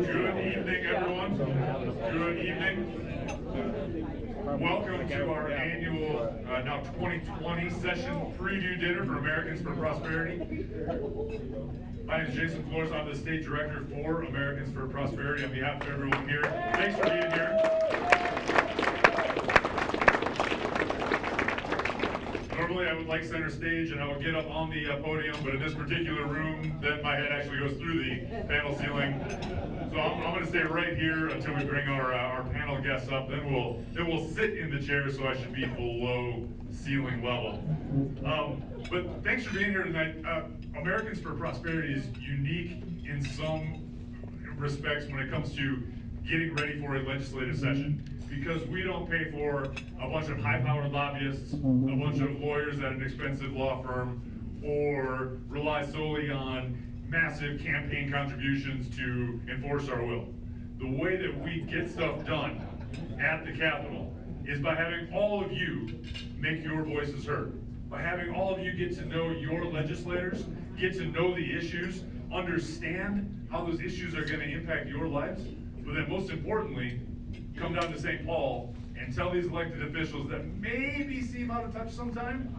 Good evening, everyone. Good evening. Welcome to our annual, now 2020 session preview dinner for Americans for Prosperity. My name is Jason Flohrs. I'm the State Director for Americans for Prosperity. On behalf of everyone here, thanks for being here. Normally I would like center stage and I would get up on the podium, but in this particular room, then my head actually goes through the panel ceiling. So I'm going to stay right here until we bring our panel guests up. Then we'll sit in the chair, so I should be below ceiling level. But thanks for being here tonight. Americans for Prosperity is unique in some respects when it comes to getting ready for a legislative session, because we don't pay for a bunch of high-powered lobbyists, a bunch of lawyers at an expensive law firm, or rely solely on massive campaign contributions to enforce our will. The way that we get stuff done at the Capitol is by having all of you make your voices heard, by having all of you get to know your legislators, get to know the issues, understand how those issues are going to impact your lives, but then most importantly, come down to St. Paul and tell these elected officials that maybe seem out of touch sometime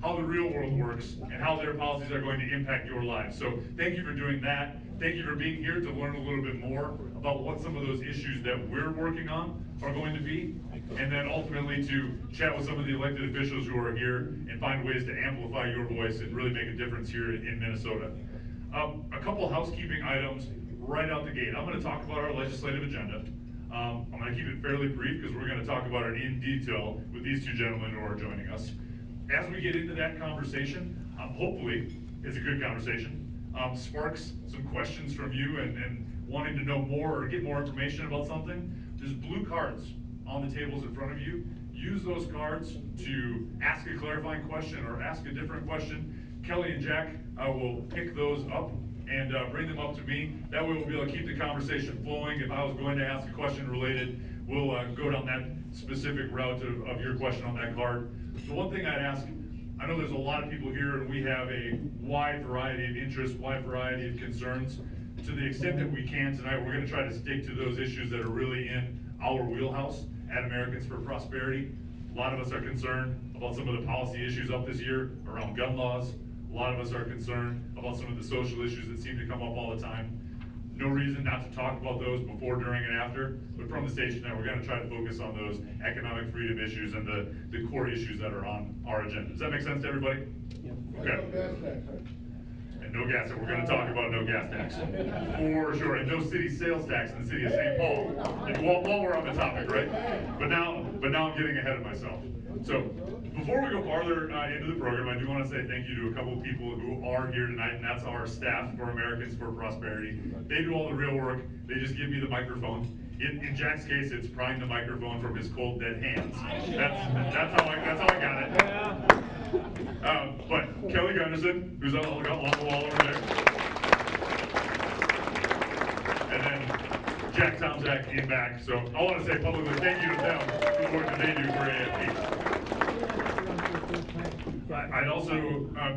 how the real world works and how their policies are going to impact your lives. So thank you for doing that. Thank you for being here to learn a little bit more about what some of those issues that we're working on are going to be, and then ultimately to chat with some of the elected officials who are here and find ways to amplify your voice and really make a difference here in Minnesota. A couple housekeeping items right out the gate. I'm going to talk about our legislative agenda. I'm going to keep it fairly brief because we're going to talk about it in detail with these two gentlemen who are joining us. As we get into that conversation, hopefully it's a good conversation, sparks some questions from you and wanting to know more or get more information about something. There's blue cards on the tables in front of you. Use those cards to ask a clarifying question or ask a different question. Kelly and Jack will pick those up and bring them up to me. That way we'll be able to keep the conversation flowing. If I was going to ask a question related, we'll go down that specific route of your question on that card. The one thing I'd ask, I know there's a lot of people here and we have a wide variety of interests, wide variety of concerns. To the extent that we can tonight, we're going to try to stick to those issues that are really in our wheelhouse at Americans for Prosperity. A lot of us are concerned about some of the policy issues up this year around gun laws. A lot of us are concerned about some of the social issues that seem to come up all the time. No reason not to talk about those before, during, and after, but from the station now, we're going to try to focus on those economic freedom issues and the core issues that are on our agenda. Does that make sense to everybody? Yeah. Okay. And no gas tax. We're going to talk about no gas tax for sure, and no city sales tax in the city of St. Paul. While we're on the topic, right? But now I'm getting ahead of myself. So before we go farther into the program, I do want to say thank you to a couple of people who are here tonight, and that's our staff for Americans for Prosperity. They do all the real work. They just give me the microphone. In Jack's case, it's prying the microphone from his cold, dead hands. That's how I got it. But Kelly Gunderson, who's on the wall over there, and then Jack Tomczak in back. So I want to say publicly thank you to them for the work that they do for AFP. I'd also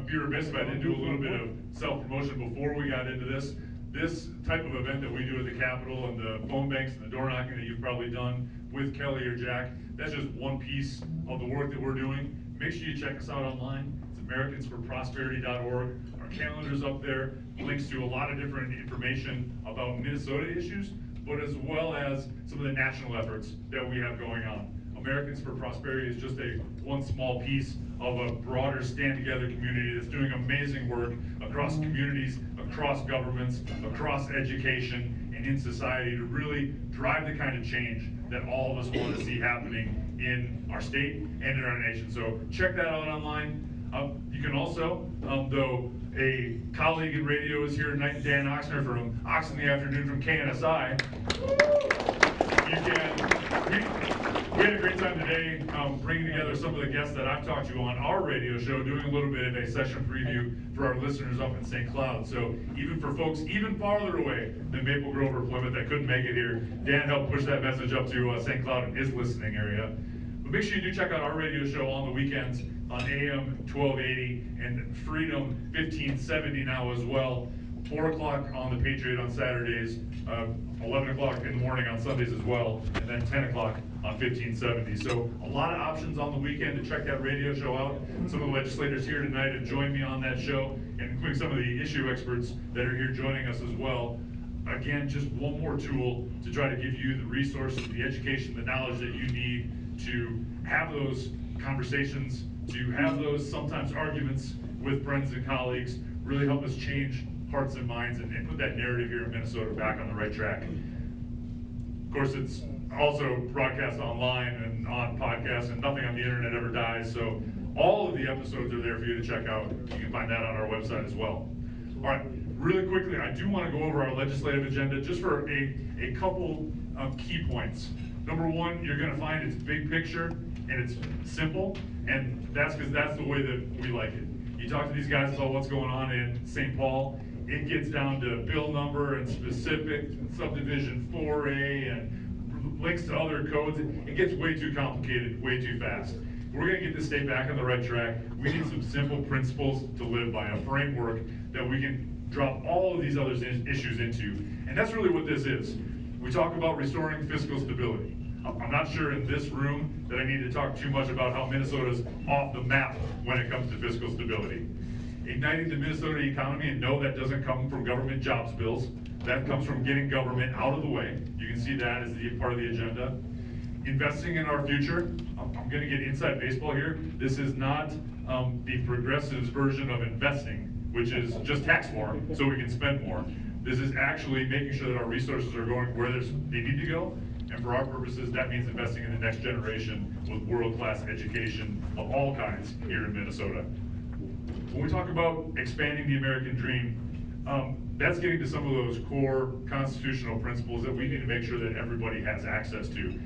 be remiss if I didn't do a little bit of self-promotion before we got into this. This type of event that we do at the Capitol and the phone banks and the door knocking that you've probably done with Kelly or Jack, that's just one piece of the work that we're doing. Make sure you check us out online. It's americansforprosperity.org. Our calendar's up there, links to a lot of different information about Minnesota issues, but as well as some of the national efforts that we have going on. Americans for Prosperity is just one small piece of a broader stand-together community that's doing amazing work across communities, across governments, across education, and in society to really drive the kind of change that all of us want to see happening in our state and in our nation. So check that out online. You can also, though a colleague in radio is here tonight, Dan Oxner from Ox in the Afternoon from KNSI, we had a great time today bringing together some of the guests that I've talked to on our radio show, doing a little bit of a session preview for our listeners up in St. Cloud. So even for folks even farther away than Maple Grove or Plymouth that couldn't make it here, Dan helped push that message up to St. Cloud in his listening area. But make sure you do check out our radio show on the weekends on AM 1280 and Freedom 1570 now as well. 4 o'clock on the Patriot on Saturdays, 11 o'clock in the morning on Sundays as well, and then 10 o'clock on 1570. So a lot of options on the weekend to check that radio show out. Some of the legislators here tonight have joined me on that show, and including some of the issue experts that are here joining us as well. Again, just one more tool to try to give you the resources, the education, the knowledge that you need to have those conversations, to have those sometimes arguments with friends and colleagues, really help us change hearts and minds and put that narrative here in Minnesota back on the right track. Of course, it's also broadcast online and on podcasts, and nothing on the internet ever dies, so all of the episodes are there for you to check out. You can find that on our website as well. All right, really quickly, I do want to go over our legislative agenda just for a couple of key points. Number one, you're going to find it's big picture and it's simple, and that's because that's the way that we like it. You talk to these guys about what's going on in St. Paul, it gets down to bill number and specific subdivision 4A and links to other codes. It gets way too complicated, way too fast. If we're going to get this state back on the right track, we need some simple principles to live by, a framework that we can drop all of these other issues into. And that's really what this is. We talk about restoring fiscal stability. I'm not sure in this room that I need to talk too much about how Minnesota's off the map when it comes to fiscal stability. Igniting the Minnesota economy, and no, that doesn't come from government jobs bills. That comes from getting government out of the way. You can see that as part of the agenda. Investing in our future. I'm going to get inside baseball here. This is not the progressives' version of investing, which is just tax more so we can spend more. This is actually making sure that our resources are going where they need to go. And for our purposes, that means investing in the next generation with world-class education of all kinds here in Minnesota. When we talk about expanding the American dream, that's getting to some of those core constitutional principles that we need to make sure that everybody has access to.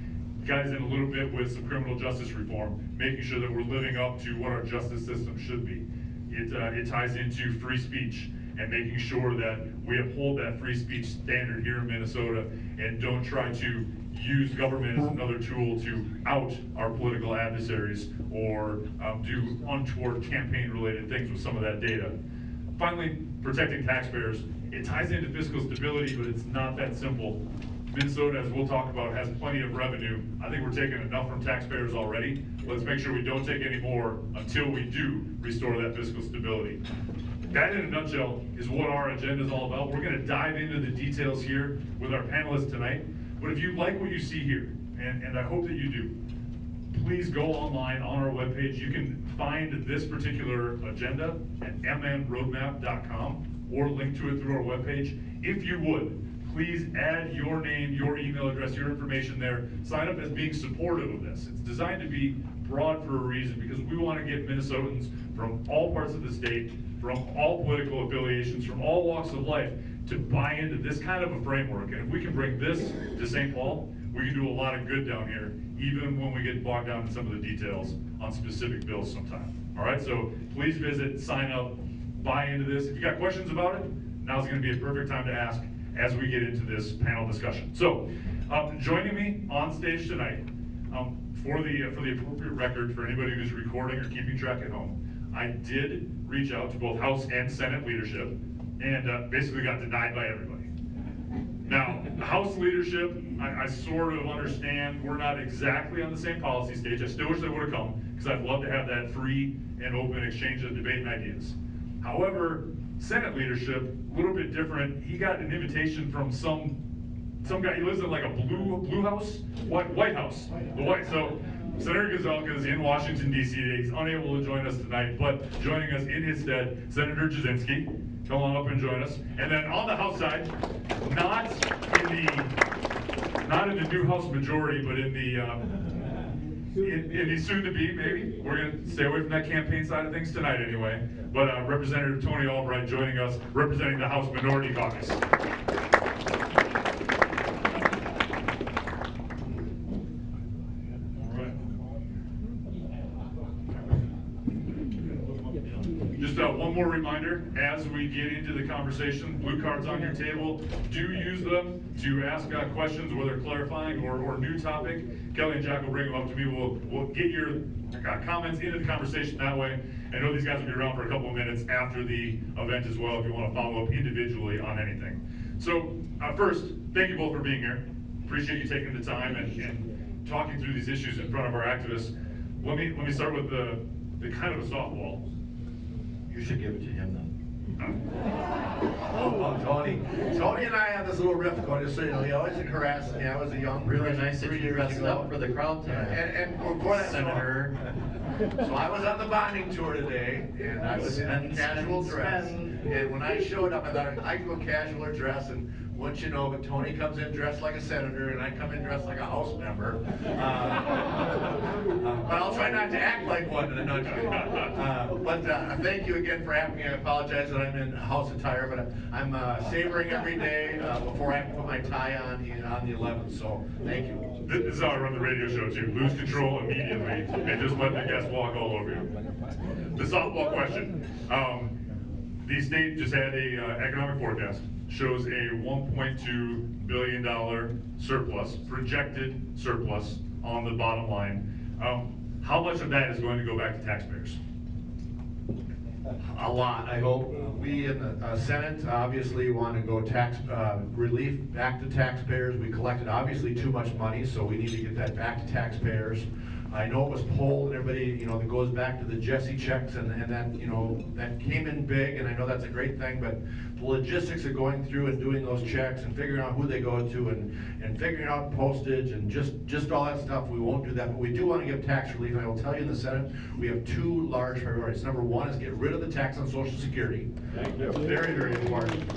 Guys, in a little bit with some criminal justice reform, making sure that we're living up to what our justice system should be. It ties into free speech and making sure that we uphold that free speech standard here in Minnesota and don't try to use government as another tool to out our political adversaries or do untoward campaign-related things with some of that data. Finally, protecting taxpayers. It ties into fiscal stability, but it's not that simple. Minnesota, as we'll talk about, has plenty of revenue. I think we're taking enough from taxpayers already. Let's make sure we don't take any more until we do restore that fiscal stability. That, in a nutshell, is what our agenda is all about. We're going to dive into the details here with our panelists tonight. But if you like what you see here, and I hope that you do, please go online on our webpage. You can find this particular agenda at mnroadmap.com or link to it through our webpage. If you would, please add your name, your email address, your information there. Sign up as being supportive of this. It's designed to be broad for a reason, because we want to get Minnesotans from all parts of the state, from all political affiliations, from all walks of life, to buy into this kind of a framework. And if we can bring this to St. Paul, we can do a lot of good down here, even when we get bogged down in some of the details on specific bills sometime. All right, so please visit, sign up, buy into this. If you got questions about it, now's going to be a perfect time to ask as we get into this panel discussion. So, joining me on stage tonight, for the appropriate record for anybody who's recording or keeping track at home, I did reach out to both House and Senate leadership, and basically got denied by everybody. Now, House leadership, I sort of understand we're not exactly on the same policy stage. I still wish they would have come, because I'd love to have that free and open exchange of debate and ideas. However, Senate leadership, a little bit different. He got an invitation from some guy. He lives in like a blue house, White House, the White. So Senator Gazelka is in Washington D.C. today. He's unable to join us tonight, but joining us in his stead, Senator Jasinski. Come on up and join us. And then on the House side, not in the new House majority, but in the soon-to-be, maybe. We're going to stay away from that campaign side of things tonight anyway. But Representative Tony Albright joining us, representing the House Minority Caucus. Just one more reminder, as we get into the conversation, blue cards on your table, do use them to ask questions, whether clarifying or new topic. Kelly and Jack will bring them up to me. We'll get your comments into the conversation that way. I know these guys will be around for a couple of minutes after the event as well if you want to follow up individually on anything. So first, thank you both for being here. Appreciate you taking the time and talking through these issues in front of our activists. Let me start with the kind of a softball. You should give it to him then. Oh, Tony. Tony and I had this little riff going, just so you know. He always harassed me. I was a young Really nice that you dressed up for the crowd tonight. And before that, Senator. So I was on the bonding tour today, and I was in casual dress. And when I showed up, I thought I'd go casual or dress, and once you know, but Tony comes in dressed like a senator, and I come in dressed like a House member. But I'll try not to act like one. But thank you again for having me. I apologize that I'm in House attire, but I'm savoring every day before I put my tie on the 11th. So thank you. This is how I run the radio show too. Lose control immediately and just let the guests walk all over you. The softball question. The state just had a economic forecast. Shows a $1.2 billion surplus, projected surplus on the bottom line. How much of that is going to go back to taxpayers? A lot, I hope. We in the Senate obviously want to go tax relief back to taxpayers. We collected obviously too much money, so we need to get that back to taxpayers. I know it was polled, and everybody, that goes back to the Jesse checks, and that, that came in big, and I know that's a great thing, but the logistics of going through and doing those checks and figuring out who they go to and figuring out postage and just all that stuff, we won't do that, but we do want to give tax relief. And I will tell you in the Senate, we have two large priorities. Number one is get rid of the tax on Social Security. Very, very important.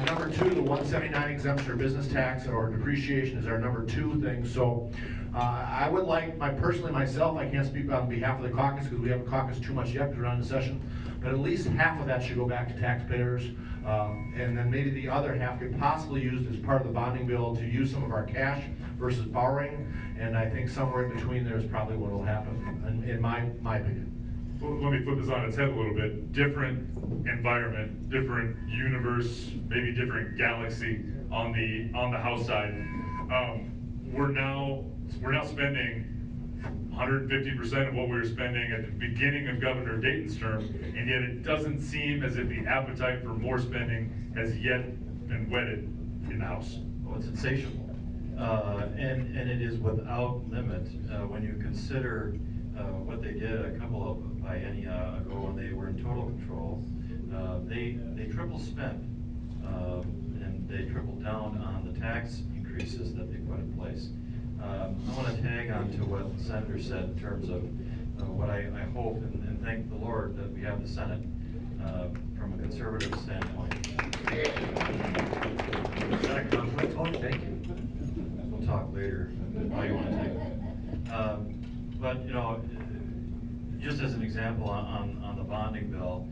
Number two, the 179 exemption or business tax or depreciation is our number two thing. So I would like, personally myself, I can't speak on behalf of the caucus because we haven't caucused too much yet because we're not in session, but at least half of that should go back to taxpayers. And then maybe the other half could possibly use as part of the bonding bill to use some of our cash versus borrowing. And I think somewhere in between there is probably what will happen, in my opinion. Well, let me flip this on its head a little bit. Different environment, different universe, maybe different galaxy on the House side. We're now spending 150% of what we were spending at the beginning of Governor Dayton's term, and yet it doesn't seem as if the appetite for more spending has yet been whetted in the House. Well, it's insatiable, and it is without limit when you consider what they did a couple of biennia ago when they were in total control. They triple spent, and they tripled down on the tax increases that they put in place. I want to tag on to what the Senator said in terms of what I hope and thank the Lord that we have the Senate from a conservative standpoint. Is that a compliment, Tony? Thank you. We'll talk later how you want to take it. But just as an example on the bonding bill,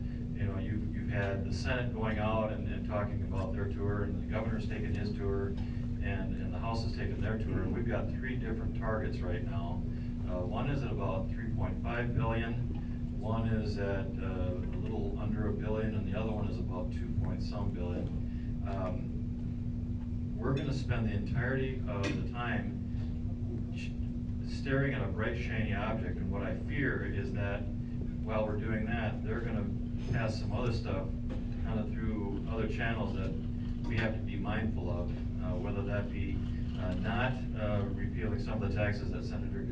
you've had the Senate going out and talking about their tour, and the governor's taking his tour, and the House has taken their tour, and we've got three different targets right now. One is at about 3.5 billion, one is at a little under $1 billion, and the other one is about 2-point-some billion. We're going to spend the entirety of the time staring at a bright, shiny object, and what I fear is that while we're doing that, they're going to pass some other stuff kind of through other channels that we have to be mindful of, whether that be not repealing some of the taxes that Senator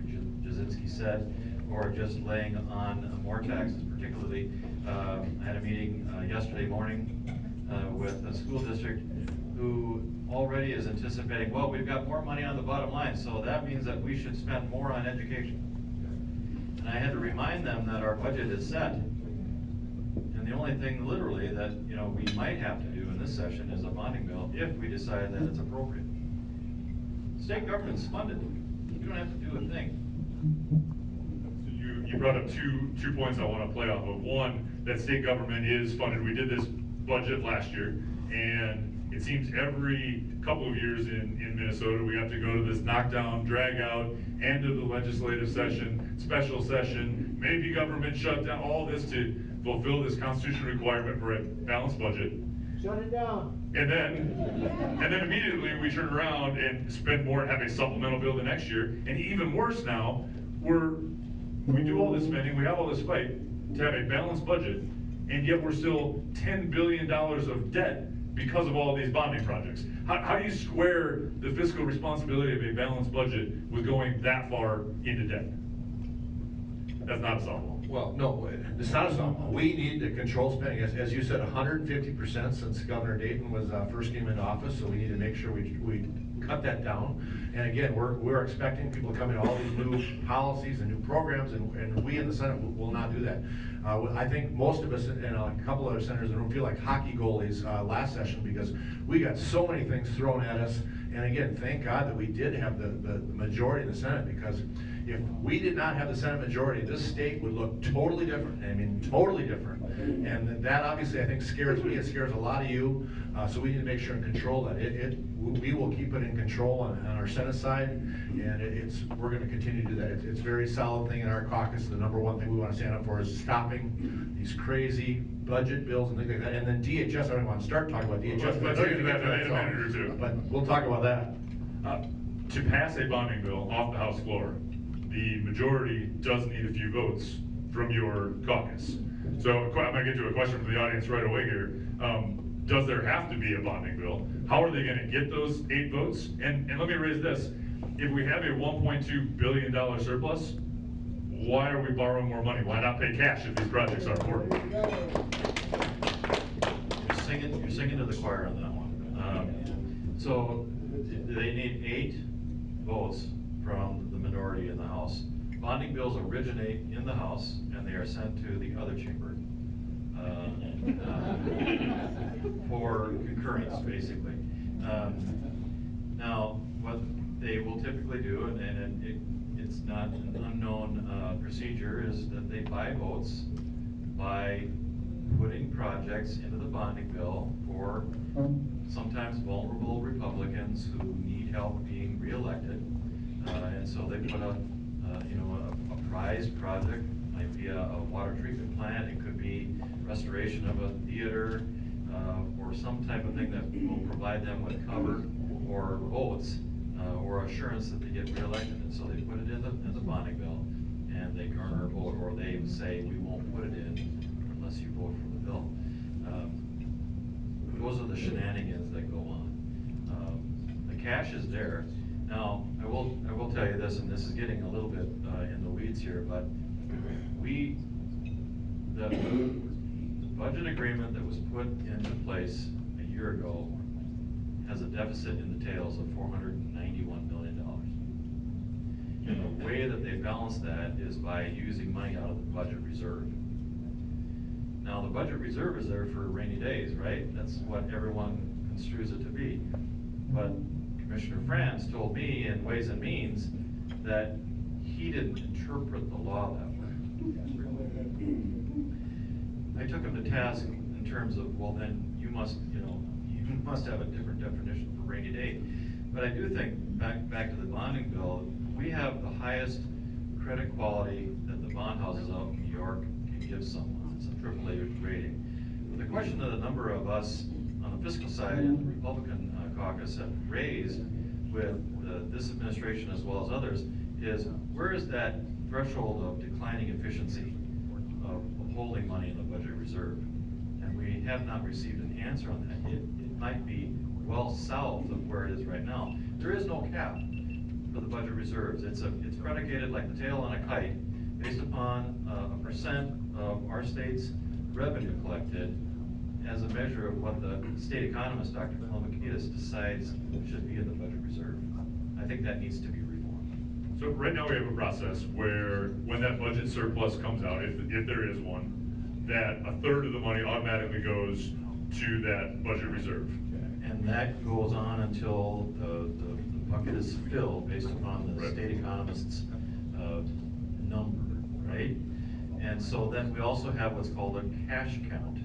Jasinski said, or just laying on more taxes. Particularly, I had a meeting yesterday morning with a school district who already is anticipating, well, we've got more money on the bottom line, so that means that we should spend more on education. And I had to remind them that our budget is set. And the only thing literally that we might have to do in this session is a bonding bill if we decide that it's appropriate. State government's funded. You don't have to do a thing. So you brought up two points I want to play off of. One, that state government is funded. We did this budget last year, and it seems every couple of years in Minnesota we have to go to this knockdown, drag out, end of the legislative session, special session, maybe government shutdown, all this to fulfill this constitutional requirement for a balanced budget. Shut it down. And then immediately we turn around and spend more and have a supplemental bill the next year. And even worse now, we do all this spending, we have all this fight to have a balanced budget, and yet we're still $10 billion of debt because of all of these bonding projects. How do you square the fiscal responsibility of a balanced budget with going that far into debt? That's not solvable. Well, no, it's not a softball. We need to control spending. As you said, 150% since Governor Dayton was first came into office, so we need to make sure we cut that down. And again, we're expecting people to come in all these new policies and new programs, and we in the Senate will not do that. I think most of us and a couple other senators in the room feel like hockey goalies last session because we got so many things thrown at us. And again, thank God that we did have the majority in the Senate, because if we did not have the Senate majority, this state would look totally different. I mean, totally different. And that obviously I think scares me. It scares a lot of you. So we need to make sure and control that. We will keep it in control on our Senate side, and we're going to continue to do that. It's a very solid thing in our caucus. The number one thing we want to stand up for is stopping these crazy budget bills and things like that. And then DHS, I don't even want to start talking about DHS. Let's get to that in a minute or two. But we'll talk about that. To pass a bonding bill off the House floor, the majority does need a few votes from your caucus. So I'm going to get to a question from the audience right away here. Does there have to be a bonding bill? How are they going to get those 8 votes? And let me raise this. If we have a $1.2 billion surplus, why are we borrowing more money? Why not pay cash if these projects are important? You're singing to the choir on that one. So they need 8 votes from the minority in the House. Bonding bills originate in the House and they are sent to the other chamber for concurrence, basically. Now, what they will typically do, and it's not an unknown procedure, is that they buy votes by putting projects into the bonding bill for sometimes vulnerable Republicans who need help being reelected. And so they put a prized project, might be a water treatment plant, it could be restoration of a theater, or some type of thing that will provide them with cover or votes, or assurance that they get reelected. And so they put it in the bonding bill, and they garner a vote, or they say, we won't put it in unless you vote for the bill. Those are the shenanigans that go on. The cash is there. Now, I will tell you this, and this is getting a little bit in the weeds here, but the budget agreement that was put into place a year ago has a deficit in the tails of $491 million. And the way that they balance that is by using money out of the budget reserve. Now, the budget reserve is there for rainy days, right? That's what everyone construes it to be. But Commissioner Franz told me in Ways and Means that he didn't interpret the law that way. I took him to task in terms of, well, then you must have a different definition for rainy day. But I do think, back to the bonding bill, we have the highest credit quality that the bond houses out in New York can give someone. It's a AAA rating. But the question that a number of us on the fiscal side and the Republican caucus have raised with this administration as well as others is, where is that threshold of declining efficiency of holding money in the budget reserve? And we have not received an answer on that. It might be well south of where it is right now. There is no cap for the budget reserves. It's predicated like the tail on a kite based upon a percent of our state's revenue collected as a measure of what the state economist, Dr. Kalmakidis, decides should be in the budget reserve. I think that needs to be reformed. So right now we have a process where when that budget surplus comes out, if there is one, that 1/3 of the money automatically goes to that budget reserve. And that goes on until the bucket is filled based upon the state economist's number, right? And so then we also have what's called a cash count,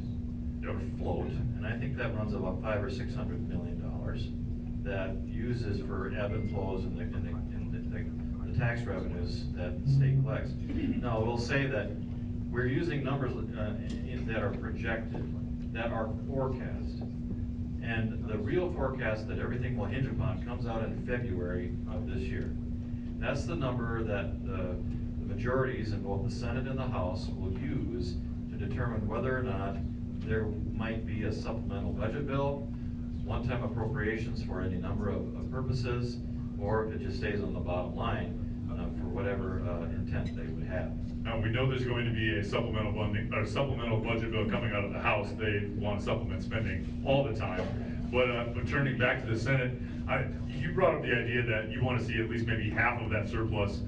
or float, and I think that runs about $500 or $600 million that uses for ebb and flows in the tax revenues that the state collects. Now, we'll say that we're using numbers that are projected, that are forecast. And the real forecast that everything will hinge upon comes out in February of this year. That's the number that the majorities in both the Senate and the House will use to determine whether or not there might be a supplemental budget bill, one-time appropriations for any number of purposes, or if it just stays on the bottom line for whatever intent they would have. Now, we know there's going to be a supplemental budget bill coming out of the House. They want to supplement spending all the time. But turning back to the Senate, you brought up the idea that you want to see at least maybe half of that surplus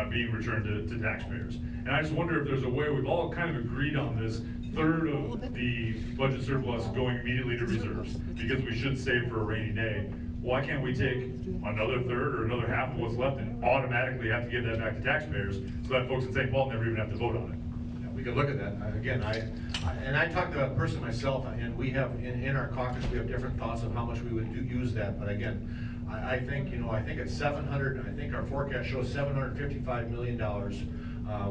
being returned to taxpayers. And I just wonder if there's a way, we've all kind of agreed on this, third of the budget surplus going immediately to reserves, because we should save for a rainy day. Why can't we take another third or another half of what's left and automatically have to give that back to taxpayers so that folks in St. Paul never even have to vote on it? Yeah, we could look at that. Again, I talked to that person myself, and we have, in our caucus, we have different thoughts of how much we would use that, but again, I think, I think it's 700, I think our forecast shows $755 million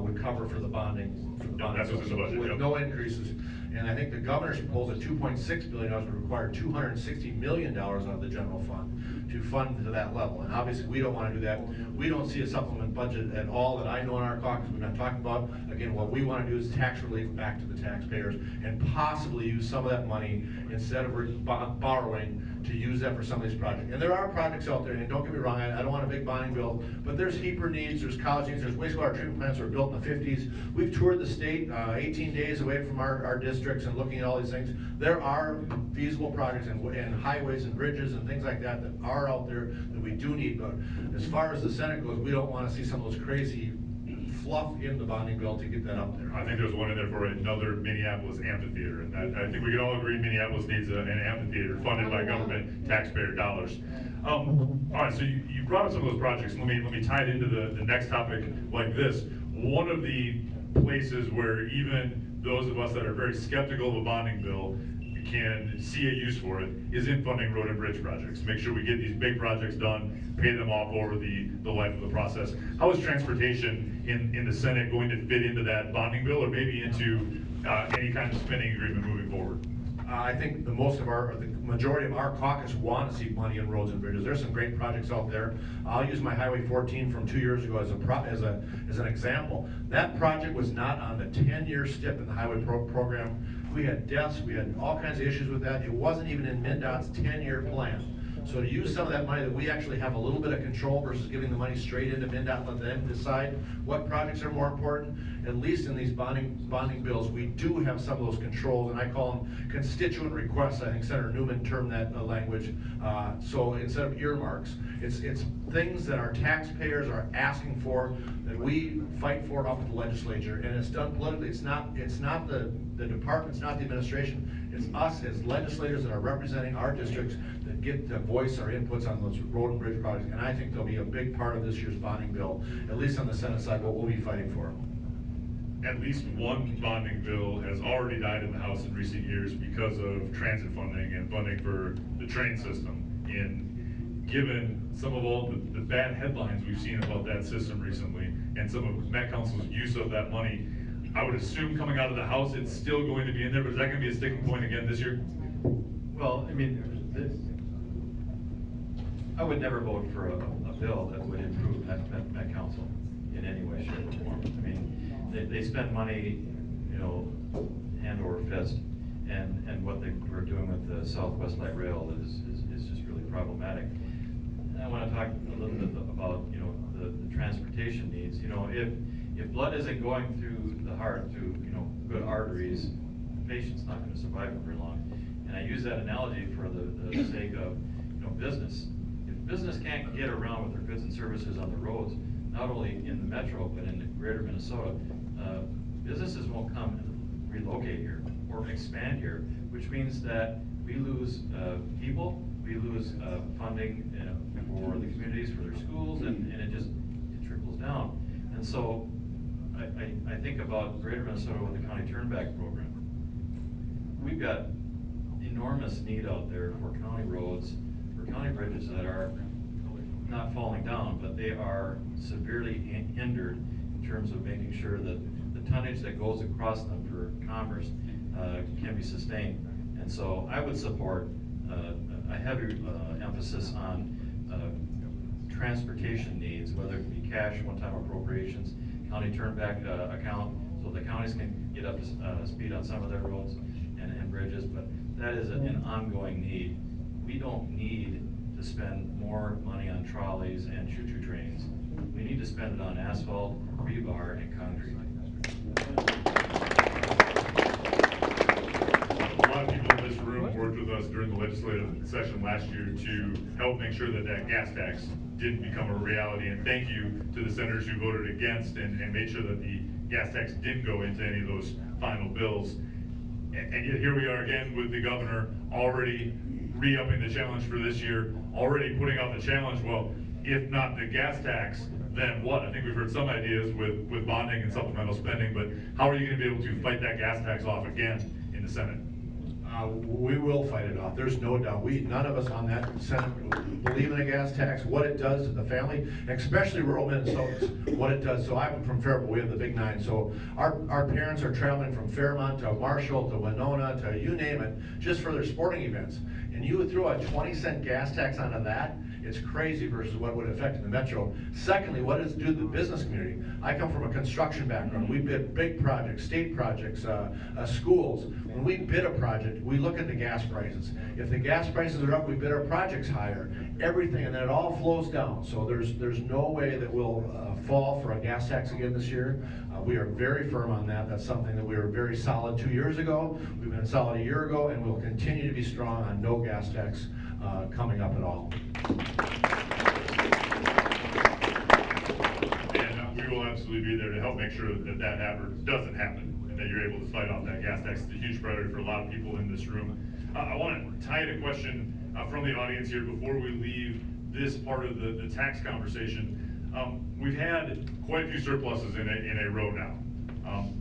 would cover for the bonding. That's what's in the budget, with yep. no increases. And I think the governor's proposal at $2.6 billion would require $260 million out of the general fund to fund to that level. And obviously, we don't want to do that. We don't see a supplement budget at all that I know in our caucus. We're not talking about. Again, what we want to do is tax relief back to the taxpayers and possibly use some of that money instead of borrowing to use that for some of these projects. And there are projects out there, and don't get me wrong, I don't want a big bonding bill, but there's heaper needs, there's college needs, there's wastewater treatment plants that were built in the 50s. We've toured the state 18 days away from our districts and looking at all these things. There are feasible projects and highways and bridges and things like that that are out there that we do need, but as far as the Senate goes, we don't want to see some of those crazy fluff in the bonding bill to get that up there. I think there's one in there for another Minneapolis amphitheater, and I think we can all agree Minneapolis needs an amphitheater funded by government taxpayer dollars. All right, so you brought up some of those projects. Let me tie it into the next topic like this. One of the places where even those of us that are very skeptical of a bonding bill can see a use for it is in funding road and bridge projects. Make sure we get these big projects done, pay them off over the life of the process. How is transportation in the Senate going to fit into that bonding bill, or maybe into any kind of spending agreement moving forward? I think the majority of our caucus want to see money in roads and bridges. There's some great projects out there. I'll use my Highway 14 from 2 years ago as an example. That project was not on the 10-year STIP in the highway program. We had deaths, we had all kinds of issues with that. It wasn't even in MnDOT's 10-year plan. So to use some of that money that we actually have a little bit of control versus giving the money straight into MnDOT, let them decide what projects are more important, at least in these bonding bills, we do have some of those controls, and I call them constituent requests. I think Senator Newman termed that language. So instead of earmarks, it's things that our taxpayers are asking for that we fight for up at the legislature, and it's done politically. It's not the department, it's not the administration. It's us as legislators that are representing our districts that get to voice our inputs on those road and bridge projects. And I think they'll be a big part of this year's bonding bill, at least on the Senate side, what we'll be fighting for. At least one bonding bill has already died in the House in recent years because of transit funding and funding for the train system. And given some of all the bad headlines we've seen about that system recently and some of Met Council's use of that money, I would assume coming out of the House, it's still going to be in there, but is that going to be a sticking point again this year? Well, I mean, I would never vote for a bill that would improve Met Council in any way, shape, or form. I mean, they spend money, hand over fist, and what they were doing with the Southwest Light Rail is just really problematic. And I want to talk a little bit about, the transportation needs. If blood isn't going through the heart, through, good arteries, the patient's not going to survive very long. And I use that analogy for the sake of, business. If business can't get around with their goods and services on the roads, not only in the metro, but in the greater Minnesota, businesses won't come and relocate here or expand here, which means that we lose people, we lose funding for the communities, for their schools, and it trickles down. And so I think about greater Minnesota with the county turnback program. We've got enormous need out there for county roads, for county bridges that are not falling down, but they are severely hindered in terms of making sure that the the tonnage that goes across them for commerce can be sustained. And so I would support a heavy emphasis on transportation needs, whether it be cash, one-time appropriations, county turnback account, so the counties can get up to speed on some of their roads and bridges, but that is an ongoing need. We don't need to spend more money on trolleys and choo-choo trains. We need to spend it on asphalt, rebar, and concrete. A lot of people in this room worked with us during the legislative session last year to help make sure that that gas tax didn't become a reality. And thank you to the senators who voted against and made sure that the gas tax didn't go into any of those final bills. And yet here we are again with the governor already re-upping the challenge for this year, already putting out the challenge, well, if not the gas tax, then what? I think we've heard some ideas with bonding and supplemental spending, but how are you going to be able to fight that gas tax off again in the Senate? We will fight it off. There's no doubt. None of us on that Senate believe in a gas tax, what it does to the family, especially rural Minnesotans, what it does. So I'm from Faribault, we have the big 9. So our parents are traveling from Fairmont to Marshall to Winona to you name it, just for their sporting events. And you would throw a 20-cent gas tax onto that, it's crazy versus what would affect in the metro. Secondly, what does it do to the business community? I come from a construction background. We bid big projects, state projects, schools. When we bid a project, we look at the gas prices. If the gas prices are up, we bid our projects higher. Everything, and then it all flows down. So there's no way that we'll fall for a gas tax again this year. We are very firm on that. That's something that we were very solid 2 years ago. We've been solid a year ago, and we'll continue to be strong on no gas tax coming up at all. And we will absolutely be there to help make sure that doesn't happen, and that you're able to fight off that gas tax. It's a huge priority for a lot of people in this room. I want to tie in a question from the audience here before we leave this part of the tax conversation. We've had quite a few surpluses in a row now.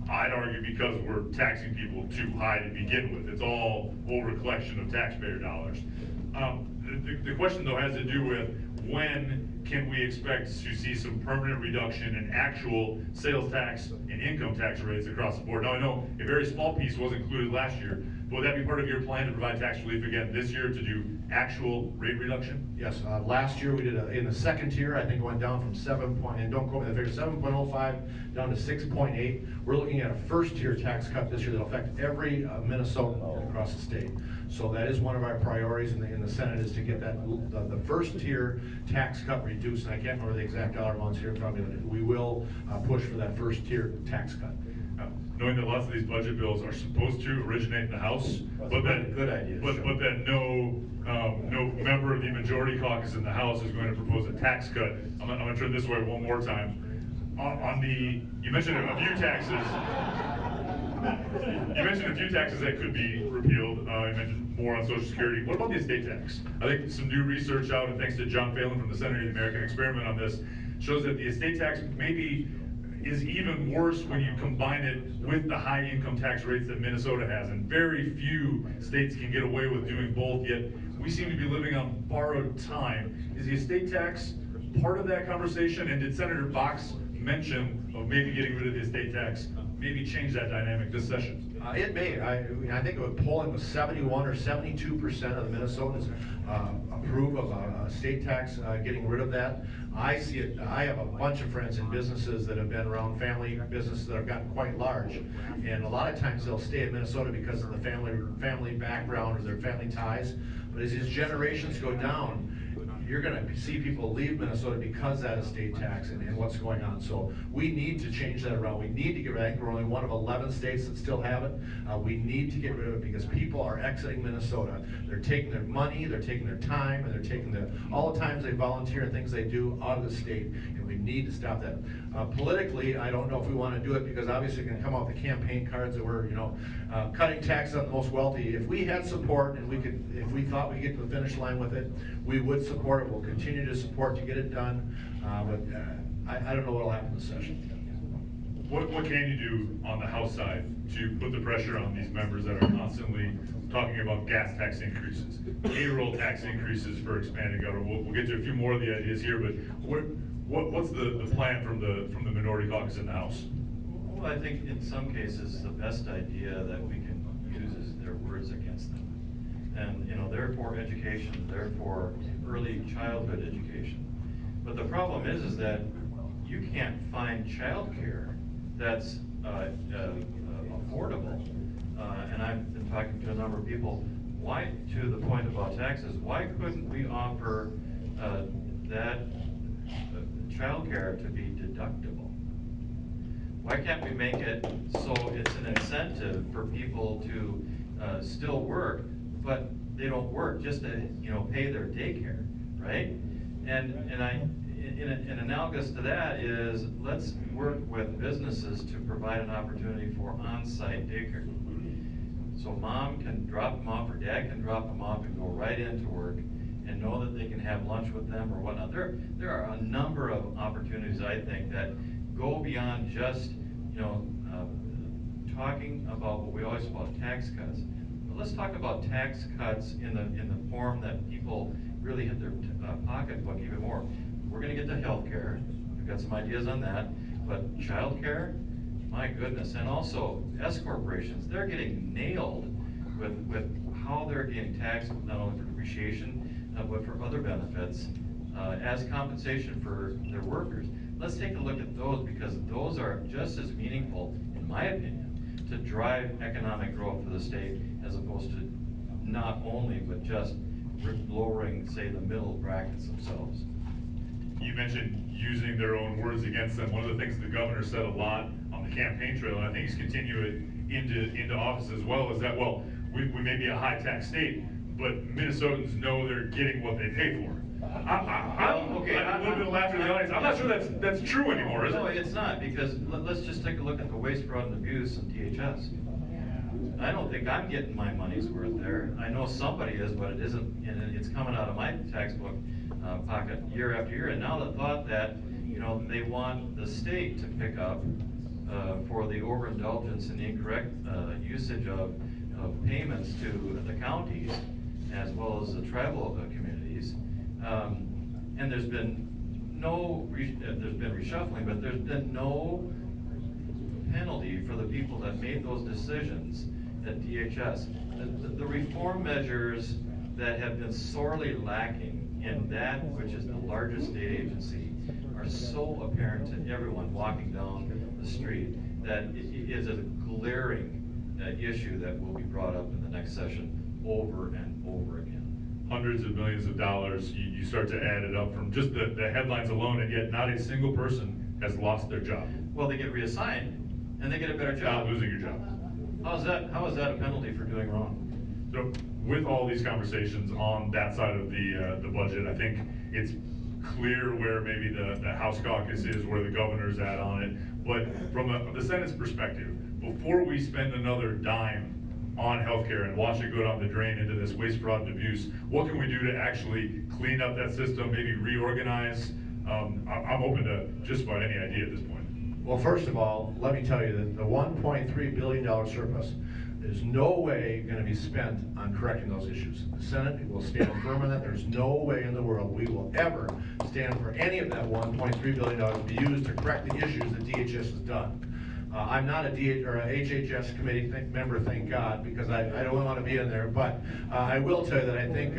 I'd argue because we're taxing people too high to begin with. It's all over collection of taxpayer dollars. The question though has to do with when can we expect to see some permanent reduction in actual sales tax and income tax rates across the board? Now I know a very small piece was included last year, but would that be part of your plan to provide tax relief again this year to do actual rate reduction? Yes, last year we did in the second tier, I think it went down from 7.05 down to 6.8. We're looking at a first tier tax cut this year that'll affect every Minnesotan across the state. So that is one of our priorities in the Senate, is to get that the first tier tax cut reduced. And I can't remember the exact dollar amounts here in front of me, but we will push for that first tier tax cut. Knowing that lots of these budget bills are supposed to originate in the House, but then good idea. But then no member of the majority caucus in the House is going to propose a tax cut. I'm going to turn this way one more time. You mentioned a few taxes. You mentioned a few taxes that could be repealed. You mentioned more on Social Security. What about the estate tax? I think some new research out, and thanks to John Phelan from the Center of the American Experiment on this, shows that the estate tax maybe is even worse when you combine it with the high income tax rates that Minnesota has. And very few states can get away with doing both, yet we seem to be living on borrowed time. Is the estate tax part of that conversation? And did Senator Box mention of maybe getting rid of the estate tax, maybe change that dynamic this session? It may. I think polling was 71 or 72% of the Minnesotans approve of a state tax, getting rid of that. I see it. I have a bunch of friends in businesses that have been around, family businesses that have gotten quite large, and a lot of times they'll stay in Minnesota because of the family background or their family ties. But as these generations go down, you're going to see people leave Minnesota because of that estate tax and what's going on. So we need to change that around. We need to get rid of it. I think we're only one of 11 states that still have it. We need to get rid of it because people are exiting Minnesota. They're taking their money, they're taking their time, and they're taking all the times they volunteer and things they do out of the state. And we need to stop that. Politically, I don't know if we want to do it because obviously it can come out the campaign cards that we're, cutting taxes on the most wealthy. If we had support and if we thought we could get to the finish line with it, we would support it. We'll continue to support to get it done. But I don't know what will happen this session. What can you do on the House side to put the pressure on these members that are constantly talking about gas tax increases, payroll tax increases for expanded government? We'll get to a few more of the ideas here, but what's the plan from the minority caucus in the House? Well, I think in some cases, the best idea that we can use is their words against them. And, you know, they're for education, they're for early childhood education. But the problem is that you can't find childcare that's affordable. And I've been talking to a number of people, why, to the point about taxes, why couldn't we offer that childcare to be deductible? Why can't we make it so it's an incentive for people to still work, but they don't work just to, you know, pay their daycare, right? And in analogous to that is, let's work with businesses to provide an opportunity for on-site daycare. So mom can drop them off or dad can drop them off and go right into work and know that they can have lunch with them or whatnot. There are a number of opportunities, I think, that go beyond just, you know, talking about what we always call tax cuts. But let's talk about tax cuts in the form that people really hit their pocketbook even more. We're going to get to healthcare. We've got some ideas on that, but childcare, my goodness, and also S corporations, they're getting nailed with how they're getting taxed, not only for depreciation, but for other benefits as compensation for their workers. Let's take a look at those, because those are just as meaningful, in my opinion, to drive economic growth for the state, as opposed to not only, but just lowering, say, the middle brackets themselves. You mentioned using their own words against them. One of the things the governor said a lot on the campaign trail, and I think he's continuing into office as well, is that, well, we may be a high tax state, but Minnesotans know they're getting what they pay for. I'm a little bit of laughter in the audience. I'm not sure that's true anymore, is it? No, it's not, because let's just take a look at the waste, fraud, and abuse in DHS. I don't think I'm getting my money's worth there. I know somebody is, but it isn't, and it's coming out of my textbook pocket year after year. And now the thought that, you know, they want the state to pick up for the overindulgence and the incorrect usage of payments to the counties, as well as the tribal communities. And there's been reshuffling, but there's been no penalty for the people that made those decisions at DHS. The reform measures that have been sorely lacking in that which is the largest state agency are so apparent to everyone walking down the street that it is a glaring issue that will be brought up in the next session over and over again. Hundreds of millions of dollars, you start to add it up from just the headlines alone, and yet not a single person has lost their job. Well, they get reassigned and they get a better job. Not losing your job. How is that a penalty for doing wrong? So with all these conversations on that side of the budget, I think it's clear where maybe the House caucus is, where the governor's at on it. But from the Senate's perspective, before we spend another dime on healthcare and watch it go down the drain into this waste, fraud, and abuse, what can we do to actually clean up that system, maybe reorganize? I'm open to just about any idea at this point. Well, first of all, let me tell you that the $1.3 billion surplus is no way going to be spent on correcting those issues. The Senate will stand firm on that. There's no way in the world we will ever stand for any of that $1.3 billion to be used to correct the issues that DHS has done. I'm not a HHS committee member, thank God, because I don't want to be in there, but I will tell you that I think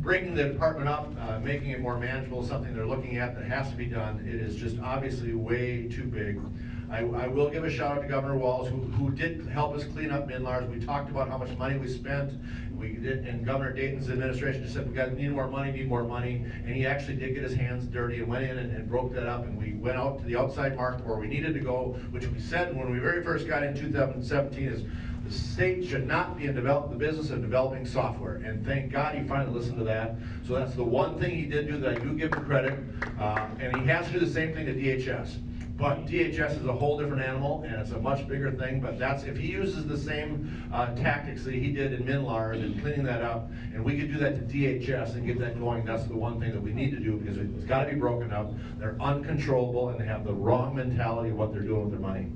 breaking the department up, making it more manageable, something they're looking at that has to be done. It is just obviously way too big. I will give a shout out to Governor Walz, who did help us clean up Minlars. We talked about how much money we spent. We did, and Governor Dayton's administration just said, need more money, and he actually did get his hands dirty and went in and broke that up, and we went out to the outside market where we needed to go, which we said when we very first got in 2017 is the state should not be in the business of developing software, and thank God he finally listened to that. So that's the one thing he did do that I do give him credit, and he has to do the same thing to DHS. But DHS is a whole different animal, and it's a much bigger thing, but that's, if he uses the same tactics that he did in Minlars and cleaning that up, and we could do that to DHS and get that going, that's the one thing that we need to do, because it's got to be broken up. They're uncontrollable, and they have the wrong mentality of what they're doing with their money.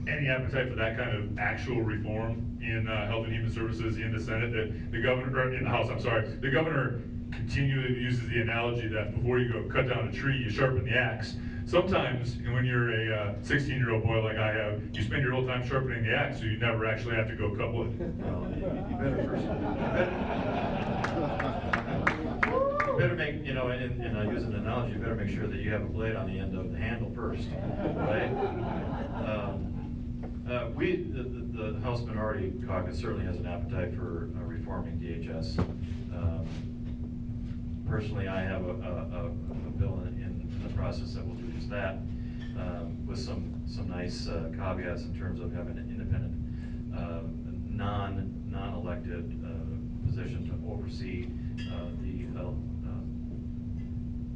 Any appetite for that kind of actual reform in Health and Human Services in the Senate? The governor, or in the House, I'm sorry, the governor continually uses the analogy that before you go cut down a tree, you sharpen the axe. sometimes when you're a 16-year-old boy like I have, you spend your whole time sharpening the axe, so you never actually have to go cut wood. Well, you better first, you better make, you know, and I use an analogy, you better make sure that you have a blade on the end of the handle first, right? The House Minority Caucus certainly has an appetite for reforming DHS. Personally, I have a bill in the process that will do just that, with some nice caveats in terms of having an independent, non-elected position to oversee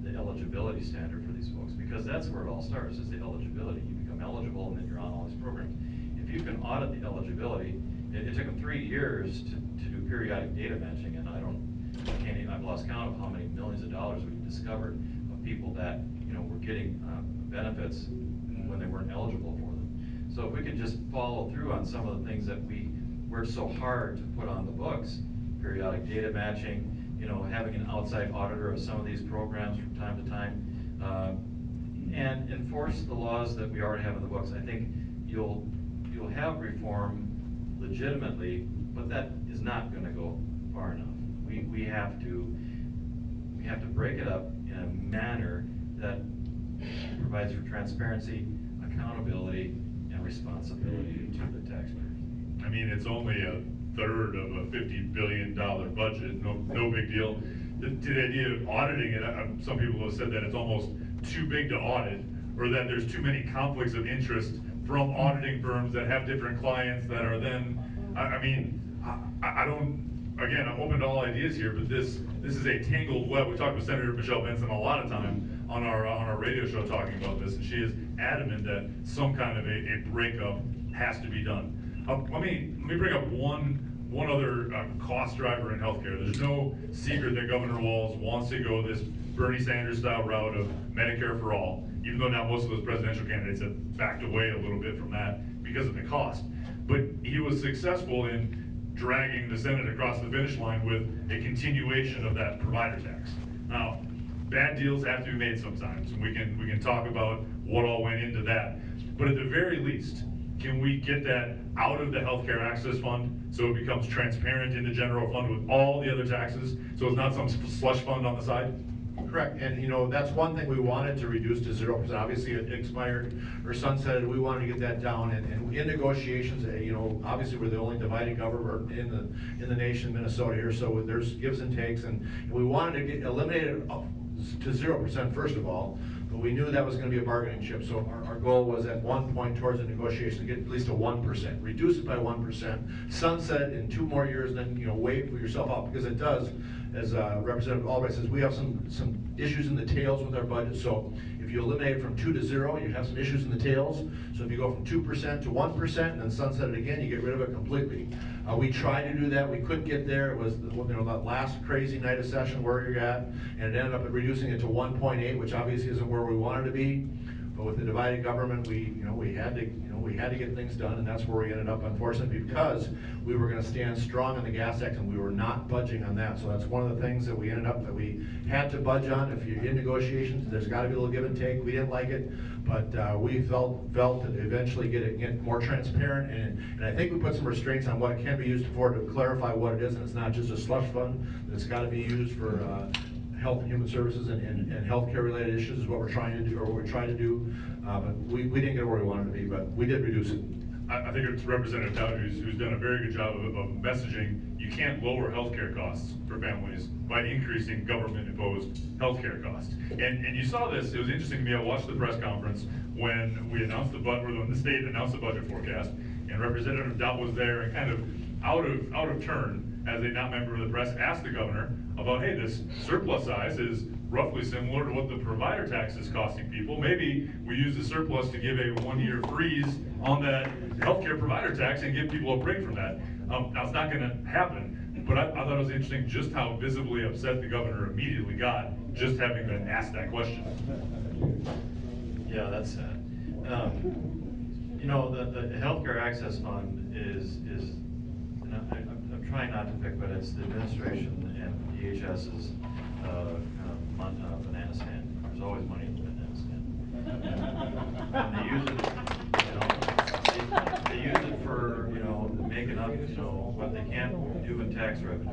the eligibility standard for these folks, because that's where it all starts, is the eligibility. You become eligible and then you're on all these programs. If you can audit the eligibility, it took them 3 years to do periodic data matching, and I've lost count of how many millions of dollars we've discovered of people that, you know, were getting benefits when they weren't eligible for them. So if we can just follow through on some of the things that we worked so hard to put on the books, periodic data matching, you know, having an outside auditor of some of these programs from time to time, and enforce the laws that we already have in the books, I think you'll have reform legitimately, but that is not going to go far enough. We have to break it up in a manner that provides for transparency, accountability, and responsibility to the taxpayers. I mean, it's only a third of a $50 billion budget, no big deal. To the idea of auditing it, some people have said that it's almost too big to audit, or that there's too many conflicts of interest from auditing firms that have different clients that are then, I don't, again, I'm open to all ideas here, but this is a tangled web. We talked with Senator Michelle Benson a lot of time on our radio show talking about this, and she is adamant that some kind of a breakup has to be done. Let me bring up one other cost driver in healthcare. There's no secret that Governor Walz wants to go this Bernie Sanders style route of Medicare for all, even though now most of those presidential candidates have backed away a little bit from that because of the cost. But he was successful in dragging the Senate across the finish line with a continuation of that provider tax. Now, bad deals have to be made sometimes, and we can talk about what all went into that. But at the very least, can we get that out of the healthcare access fund so it becomes transparent in the general fund with all the other taxes, so it's not some slush fund on the side? Correct, and you know, that's one thing we wanted to reduce to 0%. Obviously it expired or sunsetted. We wanted to get that down, and in negotiations, you know, obviously we're the only divided government in the nation, Minnesota here, so there's gives and takes, and we wanted to eliminate it to 0% first of all, but we knew that was going to be a bargaining chip. So our goal was at one point towards the negotiation to get at least a 1%, reduce it by 1%, sunset it in 2 more years, and then, you know, wait for yourself out, because it does, as Representative Albright says, we have some issues in the tails with our budget. So if you eliminate it from 2 to 0, you have some issues in the tails. So if you go from 2% to 1% and then sunset it again, you get rid of it completely. We tried to do that. We couldn't get there. It was, you know, that last crazy night of session where you're at, and it ended up reducing it to 1.8, which obviously isn't where we wanted to be. But with the divided government, we had to get things done, and that's where we ended up, unfortunately, because we were going to stand strong on the gas tax, and we were not budging on that. So that's one of the things that we ended up that we had to budge on. If you're in negotiations, there's got to be a little give and take. We didn't like it, but we felt that eventually get more transparent, and I think we put some restraints on what it can be used for to clarify what it is, and it's not just a slush fund. It's got to be used for Health and Human Services and healthcare related issues is what we're trying to do, or what we're trying to do. But we didn't get where we wanted to be, but we did reduce it. I think it's Representative Dowd who's done a very good job of messaging. You can't lower healthcare costs for families by increasing government-imposed healthcare costs. And you saw this. It was interesting to me. I watched the press conference when we announced the budget, when the state announced the budget forecast, and Representative Dowd was there and kind of out of turn, as a non-member of the press, asked the governor about, hey, this surplus size is roughly similar to what the provider tax is costing people. Maybe we use the surplus to give a 1-year freeze on that healthcare provider tax and give people a break from that. Now, it's not going to happen, but I thought it was interesting just how visibly upset the governor immediately got just having been asked that question. Yeah, that's sad. You know, the healthcare access fund is I'm trying not to pick, but it's the administration and DHS's kind of banana stand. There's always money in the banana stand. And they use it, they use it for, making up, what they can't do in tax revenue.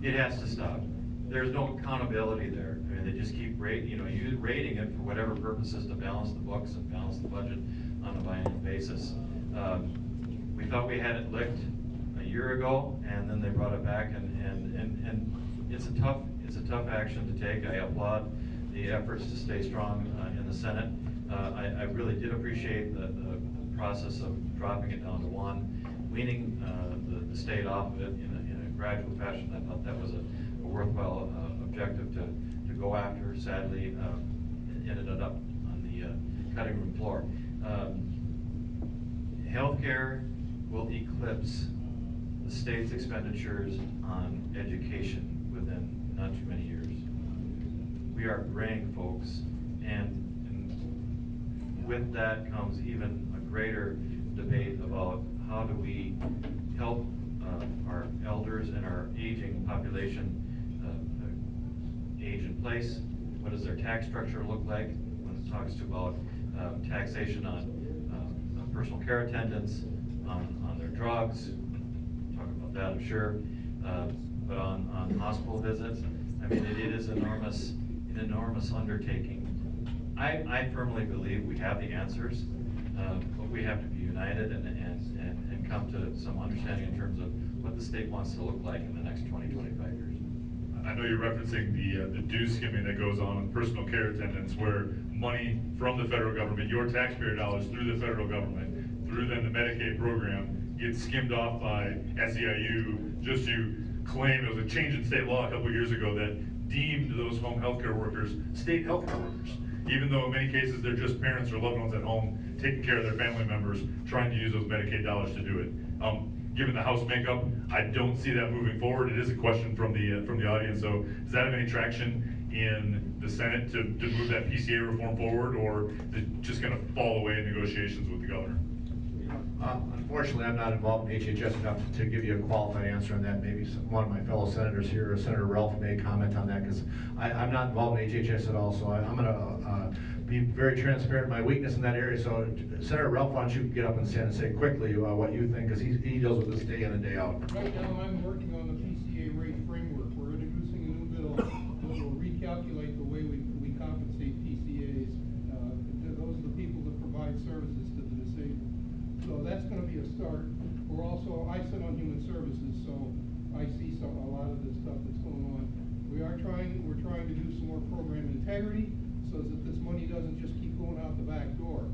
It has to stop. There's no accountability there. I mean, they just keep rating it for whatever purposes to balance the books and balance the budget on a biannual basis. We thought we had it licked a year ago, and then they brought it back, and it's a tough action to take. I applaud the efforts to stay strong in the Senate. I really did appreciate the process of dropping it down to 1, weaning the state off of it in a gradual fashion. I thought that was a worthwhile objective to go after. Sadly, it ended up on the cutting room floor. Healthcare will eclipse the state's expenditures on education within not too many years. We are graying, folks, and with that comes even a greater debate about how do we help our elders and our aging population age in place. What does their tax structure look like when it talks about taxation on personal care attendants, on their drugs? Talk about that, I'm sure. But on hospital visits, I mean, it is an enormous undertaking. I firmly believe we have the answers, but we have to be united and come to some understanding in terms of what the state wants to look like in the next 20, 25 years. I know you're referencing the due skimming that goes on with personal care attendants, where money from the federal government, your taxpayer dollars through the federal government, through then the Medicaid program, gets skimmed off by SEIU just to claim it was a change in state law a couple years ago that deemed those home health care workers state health care workers, even though in many cases they're just parents or loved ones at home taking care of their family members, trying to use those Medicaid dollars to do it. Given the House makeup, I don't see that moving forward. It is a question from the audience. So does that have any traction in the Senate to move that PCA reform forward, or is it just going to fall away in negotiations with the governor? Unfortunately, I'm not involved in HHS enough to give you a qualified answer on that. Maybe one of my fellow senators here, Senator Ralph, may comment on that, because I'm not involved in HHS at all. So I'm going to be very transparent in my weakness in that area. So Senator Ralph, why don't you get up and stand and say quickly what you think, because he deals with this day in and day out. Right now, I'm working on the PCA rate framework. We're introducing a new bill that will recalculate the way we compensate PCAs. Those are the people that provide services to the disabled. So that's going to be a start. I sit on human services, so I see a lot of this stuff that's going on. We're trying to do some more program integrity so that this money doesn't just keep going out the back door.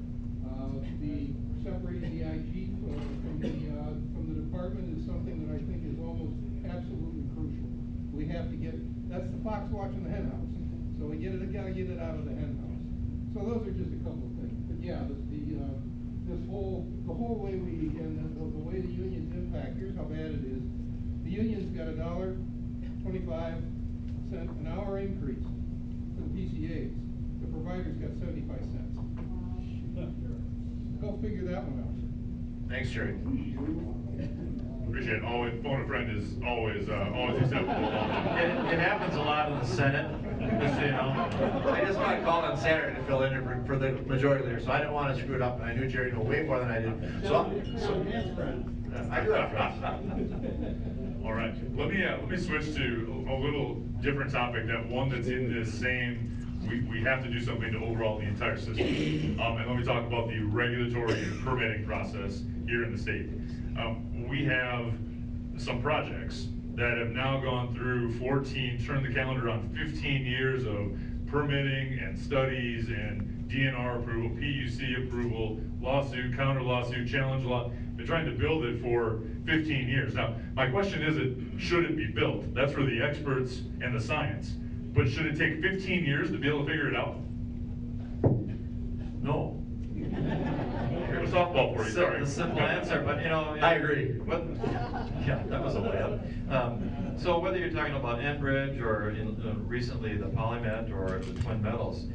The separating the IG from the department is something that I think is almost absolutely crucial. We have to that's the fox watching the hen house. So we gotta get it out of the hen house. So those are just a couple of things. But yeah, the whole way the way the unions impact, here's how bad it is. The union's got $1.25 an hour increase for the PCAs. The provider's got 75 cents. Go figure that one out. Thanks, Jerry. Appreciate it. Always, phone a friend is always acceptable. It happens a lot in the Senate, just so you know. I just want to call on Saturday to fill in for the majority leader, so I didn't want to screw it up, and I knew Jerry knew way more than I did. I do have friends. All right. Let me switch to a little different topic. That one that's in this same. We have to do something to overhaul the entire system. And let me talk about the regulatory and permitting process here in the state. We have some projects that have now gone through turn the calendar on 15 years of permitting and studies and DNR approval, PUC approval, lawsuit, counter lawsuit, challenge law. Been trying to build it for 15 years. Now, my question isn't, should it be built? That's for the experts and the science. But should it take 15 years to be able to figure it out? No. Here's a softball for you, sorry. The simple answer, but I agree. Yeah, that was a layup. So whether you're talking about Enbridge or recently the Polymet or the Twin Metals,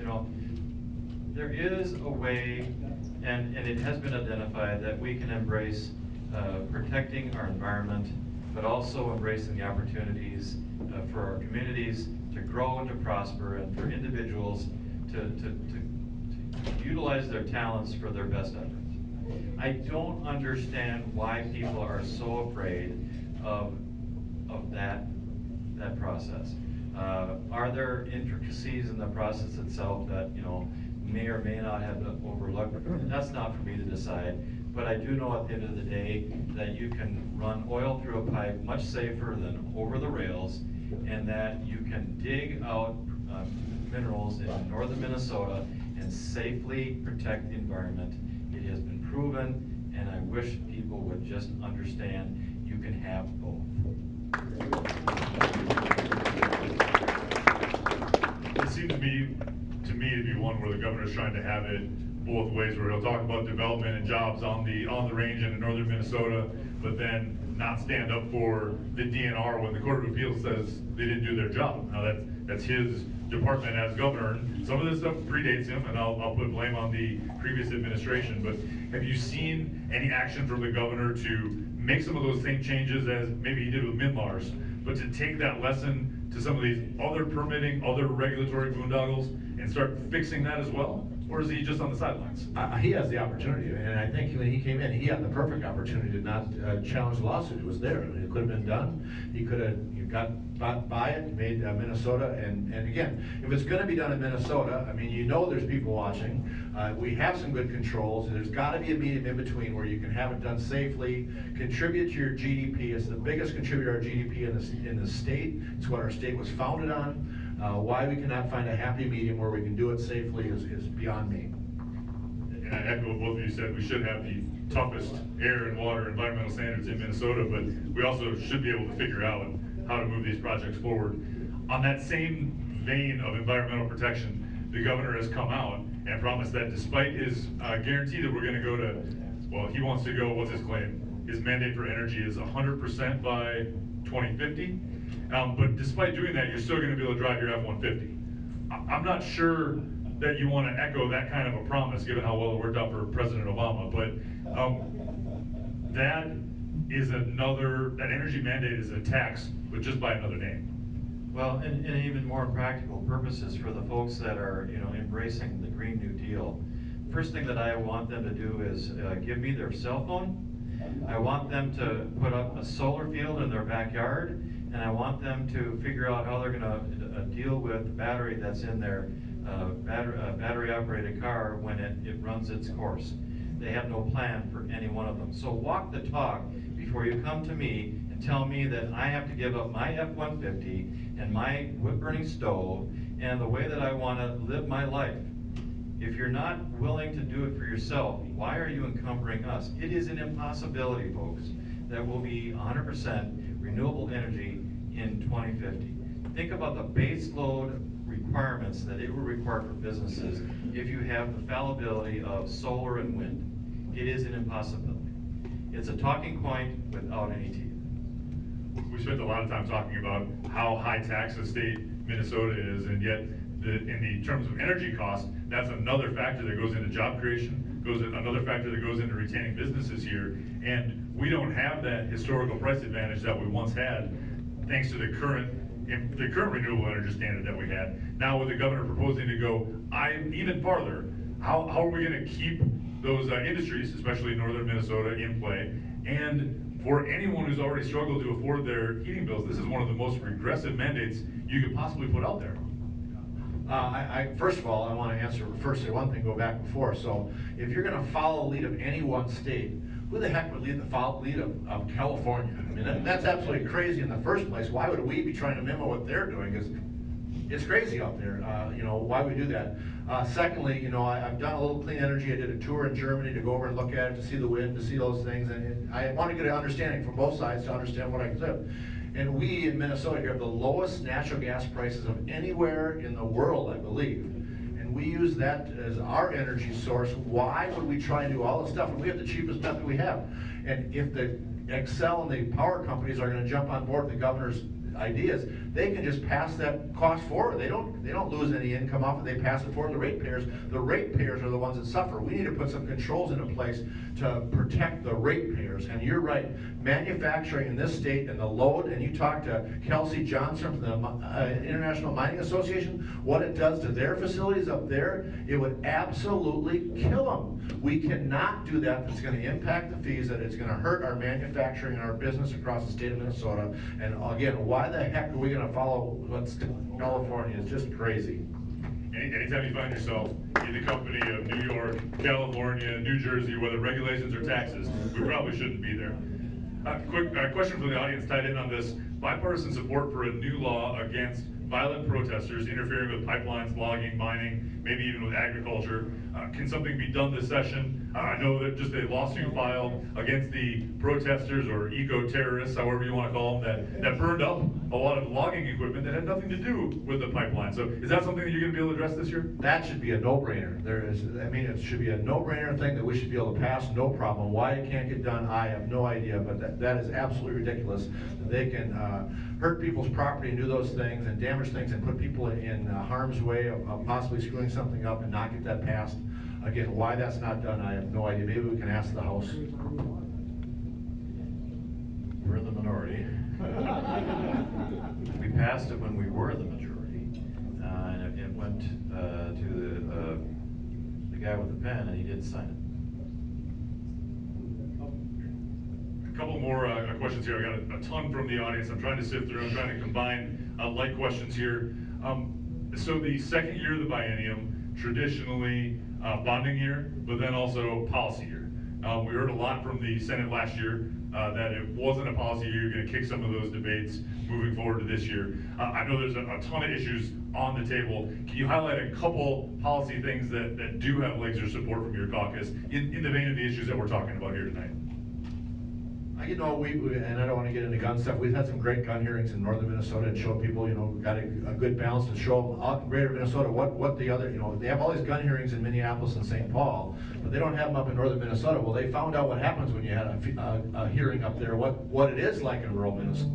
there is a way, and it has been identified, that we can embrace protecting our environment, but also embracing the opportunities for our communities to grow and to prosper, and for individuals to utilize their talents for their best efforts. I don't understand why people are so afraid of that process. Are there intricacies in the process itself that, you know, may or may not have been overlooked? That's not for me to decide. But I do know at the end of the day that you can run oil through a pipe much safer than over the rails, and that you can dig out minerals in northern Minnesota and safely protect the environment. It has been proven, and I wish people would just understand you can have both. It seems to me to be one where the governor's trying to have it both ways, where he'll talk about development and jobs on the range and in northern Minnesota, but then not stand up for the DNR when the Court of Appeals says they didn't do their job. Now that's his department as governor, and some of this stuff predates him, and I'll put blame on the previous administration. But have you seen any action from the governor to make some of those same changes as maybe he did with Minlars, but to take that lesson to some of these other permitting, other regulatory boondoggles, and start fixing that as well? Or is he just on the sidelines? He has the opportunity, and I think when he came in, he had the perfect opportunity to not challenge the lawsuit. It was there. It could have been done. He could have got by it, made Minnesota, and again, if it's going to be done in Minnesota, I mean, you know there's people watching. We have some good controls. There's got to be a medium in between where you can have it done safely, contribute to your GDP. It's the biggest contributor to our GDP in the state. It's what our state was founded on. Why we cannot find a happy medium where we can do it safely is beyond me. And I echo what both of you said. We should have the toughest air and water environmental standards in Minnesota, but we also should be able to figure out how to move these projects forward. On that same vein of environmental protection, the governor has come out and promised that despite his guarantee that we're going to go to, well, he wants to go, what's his claim? His mandate for energy is 100% by 2050. But despite doing that, you're still going to be able to drive your F-150. I'm not sure that you want to echo that kind of a promise, given how well it worked out for President Obama, but that energy mandate is a tax, but just by another name. Well, and even more practical purposes for the folks that are, you know, embracing the Green New Deal. First thing that I want them to do is give me their cell phone. I want them to put up a solar field in their backyard, and I want them to figure out how they're going to deal with the battery that's in their battery-operated car when it runs its course. They have no plan for any one of them. So walk the talk before you come to me and tell me that I have to give up my F-150 and my wood-burning stove and the way that I want to live my life. If you're not willing to do it for yourself, why are you encumbering us? It is an impossibility, folks, that will be 100% renewable energy in 2050. Think about the base load requirements that it will require for businesses if you have the fallibility of solar and wind. It is an impossibility. It's a talking point without any teeth. We spent a lot of time talking about how high tax a state Minnesota is, and yet in the terms of energy costs, that's another factor that goes into job creation, another factor that goes into retaining businesses here, and we don't have that historical price advantage that we once had, thanks to the current renewable energy standard that we had. Now with the governor proposing to go even farther, how are we going to keep those industries, especially in northern Minnesota, in play? And for anyone who's already struggled to afford their heating bills, this is one of the most regressive mandates you could possibly put out there. First of all, I want to answer first one thing, go back before. So if you're going to follow the lead of any one state, who the heck would lead of California? I mean, that's absolutely crazy in the first place. Why would we be trying to mimic what they're doing? Because it's crazy out there. You know, why we do that. Secondly, you know, I've done a little clean energy. I did a tour in Germany to go over and look at it, to see the wind, to see those things. And I want to get an understanding from both sides to understand what I can do. And we in Minnesota here have the lowest natural gas prices of anywhere in the world, I believe. And we use that as our energy source. Why would we try and do all this stuff? And we have the cheapest method we have. And if the Xcel and the power companies are going to jump on board the governor's ideas, they can just pass that cost forward. They don't lose any income off it. They pass it forward to ratepayers. The ratepayers are the ones that suffer. We need to put some controls into place to protect the ratepayers. And you're right, manufacturing in this state and the load, and you talk to Kelsey Johnson from the International Mining Association, what it does to their facilities up there, it would absolutely kill them. We cannot do that. That's going to impact the fees, that it's going to hurt our manufacturing and our business across the state of Minnesota. And again, why the heck are we going to follow what's California? It's just crazy. Anytime you find yourself in the company of New York, California, New Jersey, whether regulations or taxes, we probably shouldn't be there. Quick question from the audience tied in on this. Bipartisan support for a new law against violent protesters interfering with pipelines, logging, mining, maybe even with agriculture. Can something be done this session? I know that just a lawsuit filed against the protesters or eco-terrorists, however you want to call them, that burned up a lot of logging equipment that had nothing to do with the pipeline. So is that something that you're going to be able to address this year? That should be a no-brainer. It should be a no-brainer thing that we should be able to pass, no problem. Why it can't get done, I have no idea, but that is absolutely ridiculous. They can hurt people's property and do those things and damage things and put people in harm's way of possibly screwing something up and not get that passed. Again, why that's not done, I have no idea. Maybe we can ask the House. We're in the minority. We passed it when we were the majority, and it went to the guy with the pen, and he did sign it. A couple more questions here. I got a ton from the audience. I'm trying to sift through. I'm trying to combine light questions here. So the second year of the biennium, traditionally bonding year, but then also policy year. We heard a lot from the Senate last year that it wasn't a policy year. You're going to kick some of those debates moving forward to this year. I know there's a ton of issues on the table. Can you highlight a couple policy things that do have legs or support from your caucus in the vein of the issues that we're talking about here tonight? You know, and I don't want to get into gun stuff. We've had some great gun hearings in northern Minnesota and show people, you know, got a good balance to show them out in greater Minnesota what the other, you know, they have all these gun hearings in Minneapolis and St. Paul, but they don't have them up in northern Minnesota. Well, they found out what happens when you had a hearing up there, what it is like in rural Minnesota.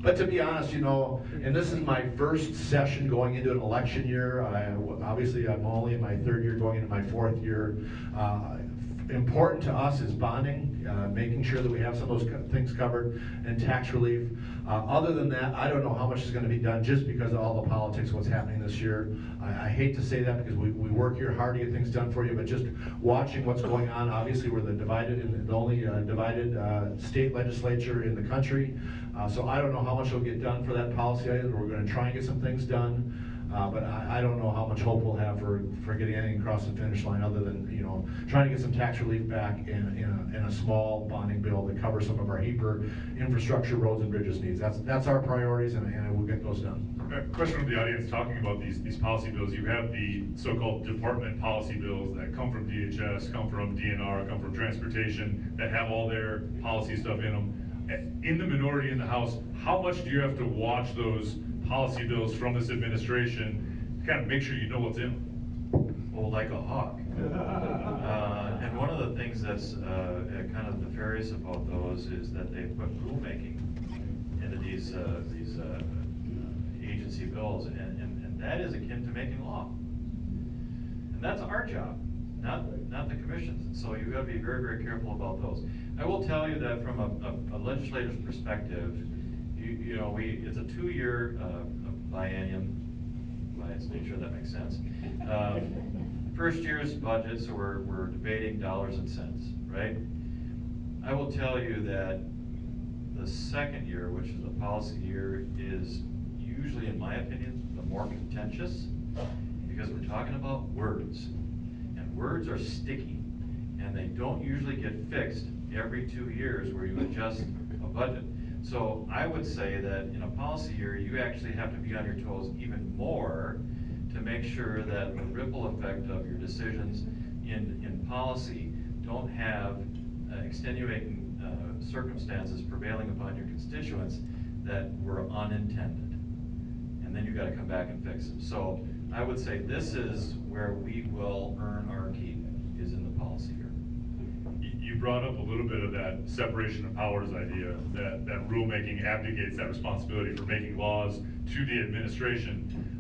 But to be honest, you know, and this is my first session going into an election year. Obviously, I'm only in my third year going into my fourth year. Important to us is bonding, making sure that we have some of those things covered, and tax relief. Other than that, I don't know how much is going to be done just because of all the politics, what's happening this year. I hate to say that because we work here hard to get things done for you, but just watching what's going on, obviously we're the only divided state legislature in the country. So I don't know how much will get done for that policy item. We're going to try and get some things done. But I don't know how much hope we'll have for getting anything across the finish line other than, you know, trying to get some tax relief back in a small bonding bill that covers some of our HEPR infrastructure, roads and bridges needs. That's our priorities, and we'll get those done. Question from the audience talking about these policy bills. You have the so-called department policy bills that come from DHS, come from DNR, come from transportation, that have all their policy stuff in them. In the minority in the House, how much do you have to watch those policy bills from this administration to kind of make sure you know what's in them? Well, like a hawk. And one of the things that's kind of nefarious about those is that they put rulemaking into these agency bills, and that is akin to making law. And that's our job, not the commission's. So you've got to be very, very careful about those. I will tell you that from a legislator's perspective, you know, it's a 2-year biennium by its nature. That makes sense. First year's budget, so we're debating dollars and cents, right? I will tell you that the second year, which is a policy year, is usually, in my opinion, the more contentious, because we're talking about words, and words are sticky, and they don't usually get fixed every 2 years where you adjust a budget. So I would say that in a policy year, you actually have to be on your toes even more to make sure that the ripple effect of your decisions in policy don't have extenuating circumstances prevailing upon your constituents that were unintended. And then you got to come back and fix them. So I would say this is where we will earn our keep, is in the policy year. You you brought up a little bit of that separation of powers idea, that rulemaking abdicates that responsibility for making laws to the administration.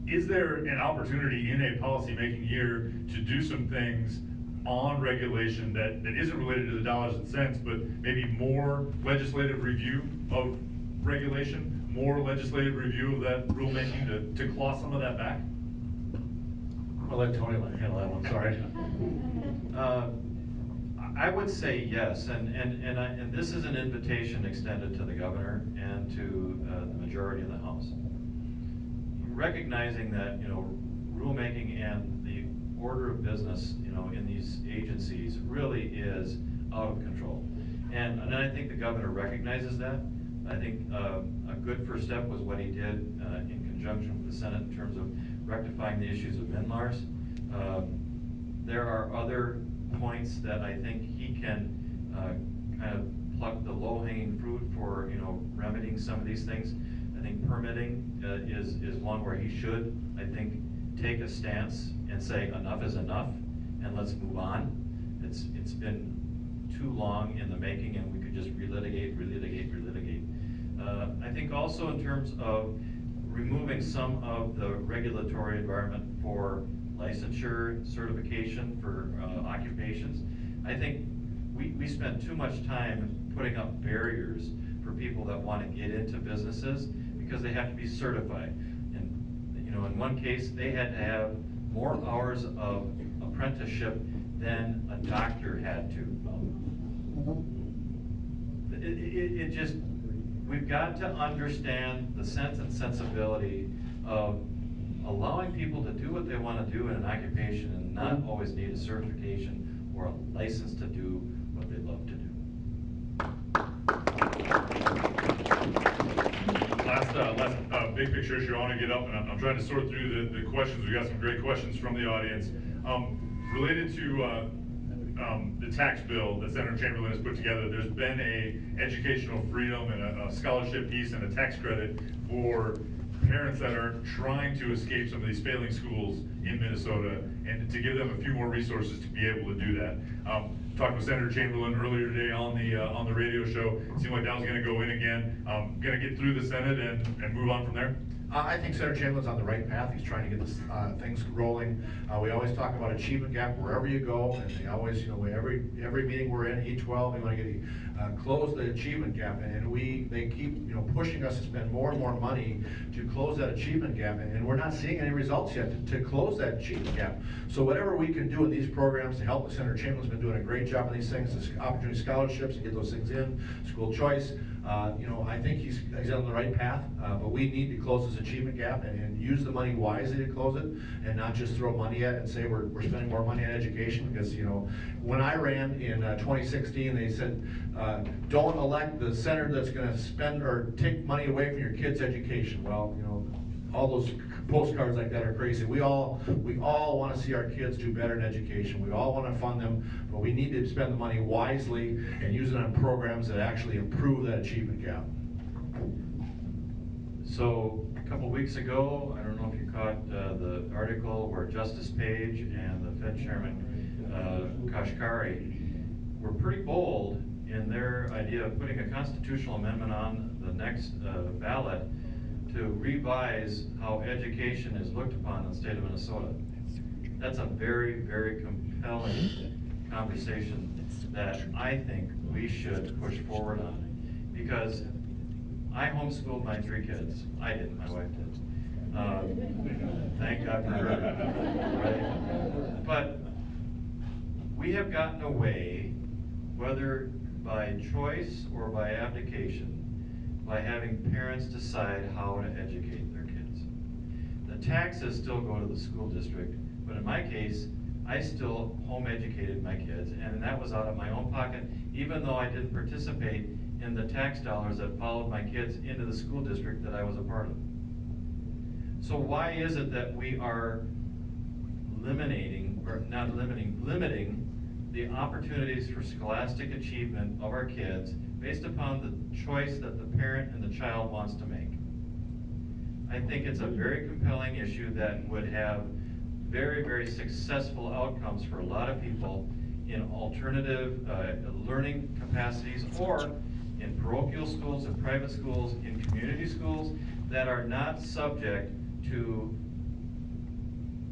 Is there an opportunity in a policy-making year to do some things on regulation that isn't related to the dollars and cents, but maybe more legislative review of regulation, more legislative review of that rulemaking to claw some of that back? I'll let Tony handle that one, sorry. I would say yes, and this is an invitation extended to the governor and to the majority of the House. Recognizing that, rulemaking and the order of business, in these agencies really is out of control. And I think the governor recognizes that. I think a good first step was what he did in conjunction with the Senate in terms of rectifying the issues of MNLARS. There are other points that I think he can kind of pluck the low-hanging fruit for, remedying some of these things. I think permitting is one where he should, I think, take a stance and say enough is enough and let's move on. It's been too long in the making and we could just relitigate. I think also in terms of removing some of the regulatory environment for licensure, certification for occupations, I think we spent too much time putting up barriers for people that want to get into businesses because they have to be certified. And in one case, they had to have more hours of apprenticeship than a doctor had to. It just, we've got to understand the sense and sensibility of allowing people to do what they want to do in an occupation and not always need a certification or a license to do what they love to do. Last big picture issue I want to get up, and I'm trying to sort through the questions. We got some great questions from the audience. Related to the tax bill that Senator Chamberlain has put together, there's been a educational freedom and a scholarship piece and a tax credit for parents that are trying to escape some of these failing schools in Minnesota, and to give them a few more resources to be able to do that. Talked with Senator Chamberlain earlier today on the radio show. It seemed like that was going to go in again. Going to get through the Senate and move on from there. I think Senator Chamberlain's on the right path. He's trying to get this, things rolling. We always talk about achievement gap wherever you go, and they always, every meeting we're in, E12, we want to get close the achievement gap, and they keep, pushing us to spend more and more money to close that achievement gap, and we're not seeing any results yet to close that achievement gap. So whatever we can do in these programs to help, Senator Chamberlain's been doing a great job on these things, this opportunity scholarships, to get those things in, school choice. I think he's on the right path, but we need to close this achievement gap and use the money wisely to close it, and not just throw money at it and say we're spending more money on education. Because when I ran in 2016, they said don't elect the senator that's going to spend or take money away from your kids' education. Well, all those postcards like that are crazy. We all want to see our kids do better in education. We all want to fund them, but we need to spend the money wisely and use it on programs that actually improve that achievement gap. So a couple weeks ago, I don't know if you caught the article where Justice Page and the Fed Chairman Kashkari were pretty bold in their idea of putting a constitutional amendment on the next ballot to revise how education is looked upon in the state of Minnesota. That's a very, very compelling conversation that I think we should push forward on, because I homeschooled my 3 kids. I didn't, my wife did. Thank God for her, right? But we have gotten away, whether by choice or by abdication, by having parents decide how to educate their kids. The taxes still go to the school district, but in my case, I still home educated my kids, and that was out of my own pocket, even though I didn't participate in the tax dollars that followed my kids into the school district that I was a part of. So why is it that we are limiting the opportunities for scholastic achievement of our kids based upon the choice that the parent and the child wants to make? I think it's a very compelling issue that would have very, very successful outcomes for a lot of people in alternative learning capacities, or in parochial schools, in private schools, in community schools that are not subject to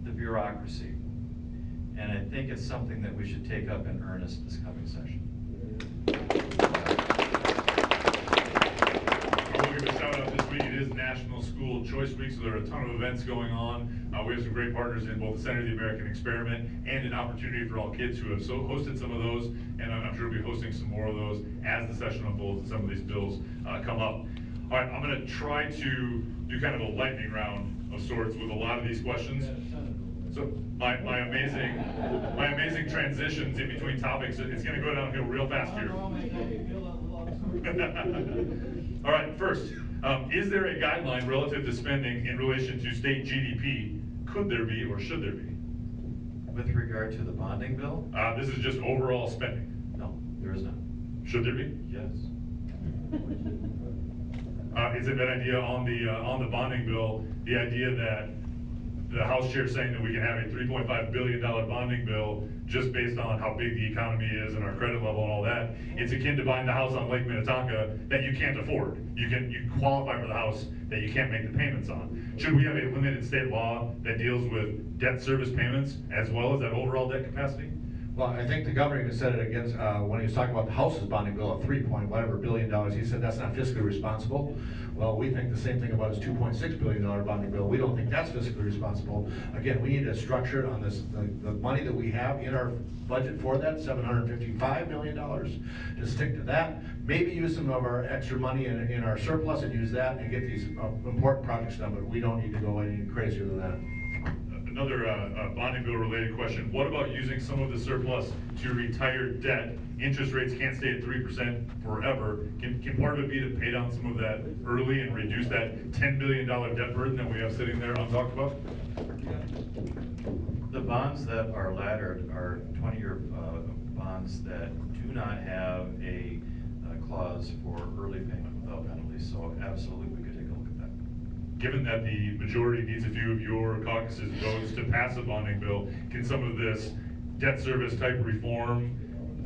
the bureaucracy. And I think it's something that we should take up in earnest this coming session. I will give a shout out this week. It is National School Choice Week, so there are a ton of events going on. We have some great partners in both the Center of the American Experiment and an opportunity for all kids who have hosted some of those, and I'm sure we'll be hosting some more of those as the session unfolds and some of these bills come up. All right, I'm going to try to do kind of a lightning round of sorts with a lot of these questions. So my amazing transitions in between topics, it's going to go downhill real fast here. All right, first, is there a guideline relative to spending in relation to state GDP? Could there be or should there be? With regard to the bonding bill? This is just overall spending. No, there is not. Should there be? Yes. Is it that idea on the bonding bill, the idea that the House chair saying that we can have a $3.5 billion bonding bill just based on how big the economy is and our credit level and all that? It's akin to buying the house on Lake Minnetonka that you can't afford. You qualify for the house that you can't make the payments on. Should we have a limited state law that deals with debt service payments as well as that overall debt capacity? Well, I think the governor even said it against, when he was talking about the House's bonding bill of $3.whatever billion, he said that's not fiscally responsible. Well, we think the same thing about his $2.6 billion bonding bill. We don't think that's fiscally responsible. Again, we need a structure on this, the money that we have in our budget for that, $755 million, to stick to that. Maybe use some of our extra money in our surplus and use that and get these important projects done, but we don't need to go any crazier than that. Another bonding bill related question. What about using some of the surplus to retire debt? Interest rates can't stay at 3% forever. Can part of it be to pay down some of that early and reduce that $10 billion debt burden that we have sitting there untalked about? The bonds that are laddered are 20-year bonds that do not have a clause for early payment without penalties. So absolutely, we could take a look at that. Given that the majority needs a few of your caucus's votes to pass a bonding bill, can some of this debt service type reform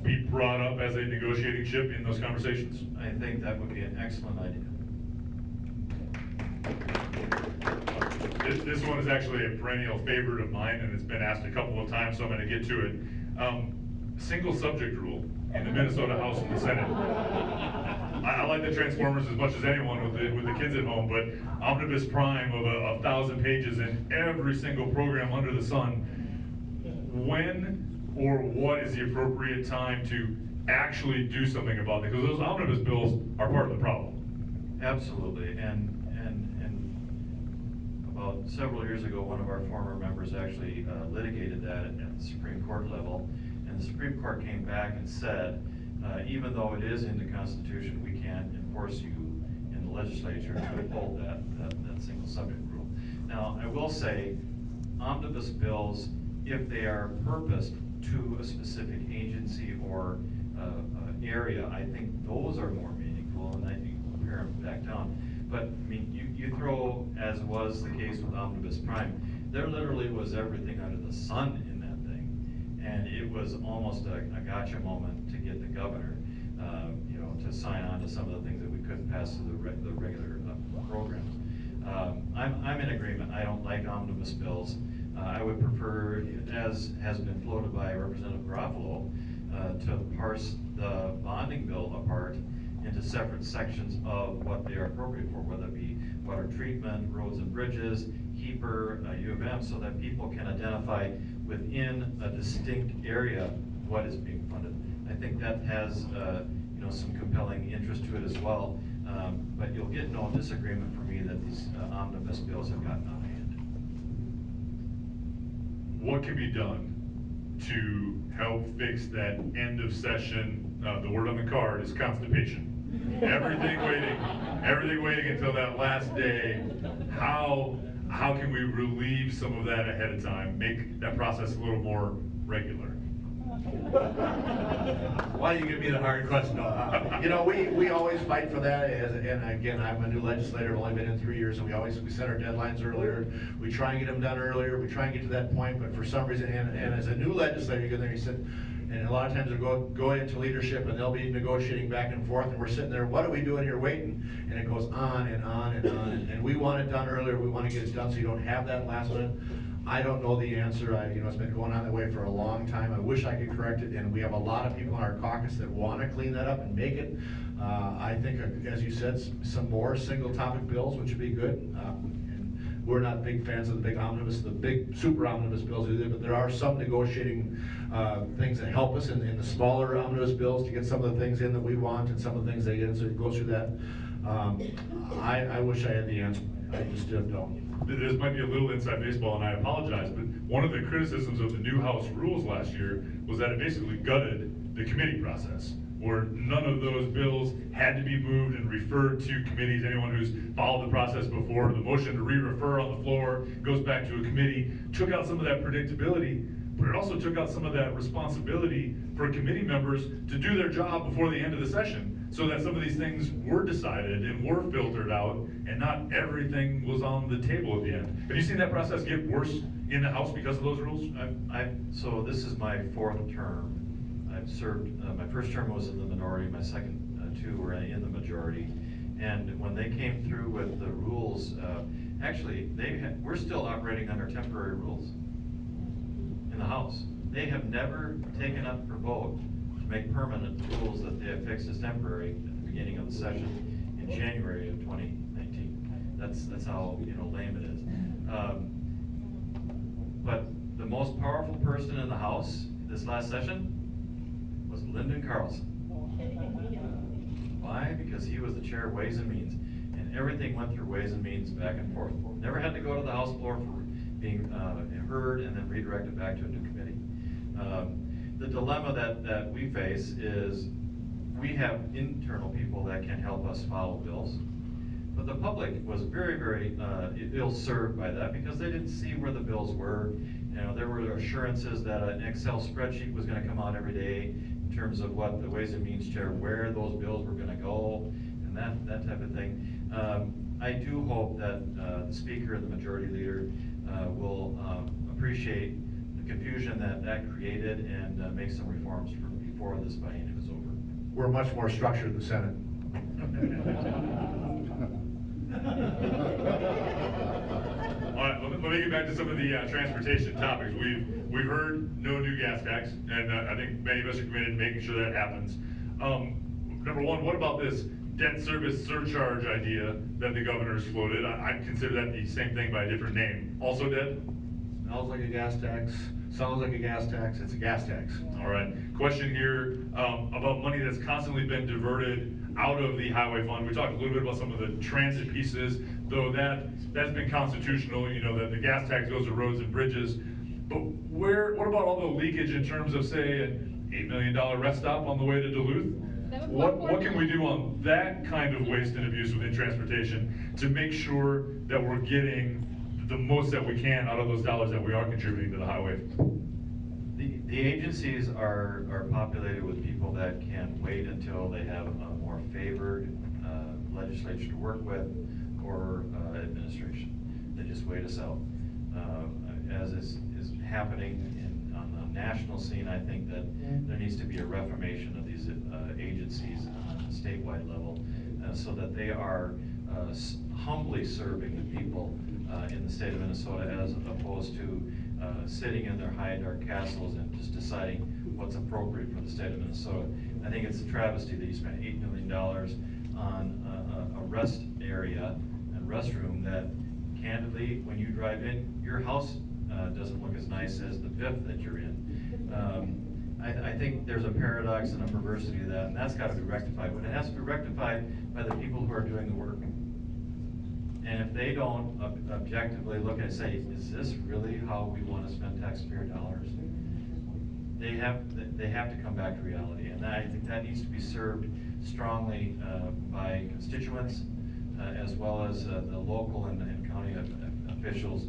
be brought up as a negotiating chip in those conversations? I think that would be an excellent idea. This one is actually a perennial favorite of mine, and it's been asked a couple of times, so I'm going to get to it. Single subject rule in the Minnesota House and the Senate. I like the Transformers as much as anyone with the kids at home, but Omnibus Prime of 1,000 pages in every single program under the sun. When or what is the appropriate time to actually do something about it? Because those omnibus bills are part of the problem. Absolutely, and about several years ago, one of our former members actually litigated that at the Supreme Court level, and the Supreme Court came back and said, even though it is in the Constitution, we can't enforce you in the legislature to uphold that single subject rule. Now, I will say, omnibus bills, if they are purposed to a specific agency or area, I think those are more meaningful, and I think we'll pare them back down. But I mean, you throw, as was the case with Omnibus Prime, there literally was everything under the sun in that thing, and it was almost a gotcha moment to get the governor, to sign on to some of the things that we couldn't pass through the regular programs. I'm in agreement. I don't like omnibus bills. I would prefer, as has been floated by Representative Garofalo, to parse the bonding bill apart into separate sections of what they are appropriate for, whether it be water treatment, roads and bridges, HEAPR, U of M, so that people can identify within a distinct area what is being funded. I think that has some compelling interest to it as well, but you'll get no disagreement from me that these omnibus bills have gotten out of hand. What can be done to help fix that end of session, the word on the card is constipation. Everything waiting until that last day. How can we relieve some of that ahead of time, make that process a little more regular? Why do you give me the hard question? We always fight for that, and again, I'm a new legislator, I've only been in 3 years, and we set our deadlines earlier. We try and get them done earlier, we try and get to that point, but for some reason, and as a new legislator, you go there and you sit, And a lot of times they'll go into leadership and they'll be negotiating back and forth, and we're sitting there, what are we doing here waiting? And it goes on and on and on, and we want it done earlier, we want to get it done so you don't have that last minute. I don't know the answer. It's been going on that way for a long time. I wish I could correct it, and we have a lot of people in our caucus that want to clean that up and make it. I think, as you said, some more single topic bills, which would be good. And we're not big fans of the big super omnibus bills either, but there are some negotiating things that help us in the smaller omnibus bills to get some of the things in that we want and some of the things they get, so it goes through that. I wish I had the answer. I just don't. This might be a little inside baseball, and I apologize, but one of the criticisms of the new House rules last year was that it basically gutted the committee process, where none of those bills had to be moved and referred to committees. Anyone who's followed the process before, the motion to re-refer on the floor goes back to a committee, took out some of that predictability, but it also took out some of that responsibility for committee members to do their job before the end of the session, so that some of these things were decided and were filtered out, and not everything was on the table at the end. Have you seen that process get worse in the House because of those rules? So this is my 4th term. I've served, my first term was in the minority, my second 2 were in the majority. And when they came through with the rules, actually, we're still operating under temporary rules in the House. They have never taken up for vote to make permanent rules that they have fixed as temporary at the beginning of the session in January of 2019. That's how lame it is. But the most powerful person in the House this last session was Lyndon Carlson. Why? Because he was the chair of Ways and Means, and everything went through Ways and Means back and forth. Never had to go to the House floor for being heard and then redirected back to a new committee. The dilemma that we face is we have internal people that can help us follow bills, but the public was very, very ill-served by that because they didn't see where the bills were. There were assurances that an Excel spreadsheet was going to come out every day in terms of what the Ways and Means chair, where those bills were going to go, and that type of thing. I do hope that the Speaker and the Majority Leader will appreciate the confusion that created and make some reforms before this biennium is over. We're much more structured in the Senate. All right, let me get back to some of the transportation topics. We've heard no new gas tax, and I think many of us are committed to making sure that happens. Number one, what about this debt service surcharge idea that the governor's floated? I'd consider that the same thing by a different name. Also dead? Smells like a gas tax, sounds like a gas tax, it's a gas tax. All right, question here about money that's constantly been diverted out of the highway fund. We talked a little bit about some of the transit pieces, though that's been constitutional, that the gas tax goes to roads and bridges. But what about all the leakage in terms of, say, an $8 million rest stop on the way to Duluth? What can we do on that kind of waste and abuse within transportation to make sure that we're getting the most that we can out of those dollars that we are contributing to the highway? The agencies are populated with people that can wait until they have a more favored legislature to work with or administration. They just wait us out. As is happening on the national scene, I think that there needs to be a reformation of these agencies on a statewide level so that they are humbly serving the people in the state of Minnesota, as opposed to sitting in their high dark castles and just deciding what's appropriate for the state of Minnesota. I think it's a travesty that you spent $8 million on a rest area and restroom that, candidly, when you drive in, your house doesn't look as nice as the fifth that you're in. I think there's a paradox and a perversity to that, and that's got to be rectified. But it has to be rectified by the people who are doing the work. And if they don't objectively look and say, is this really how we want to spend taxpayer dollars? They have to come back to reality, and I think that needs to be served strongly by constituents as well as the local and county officials,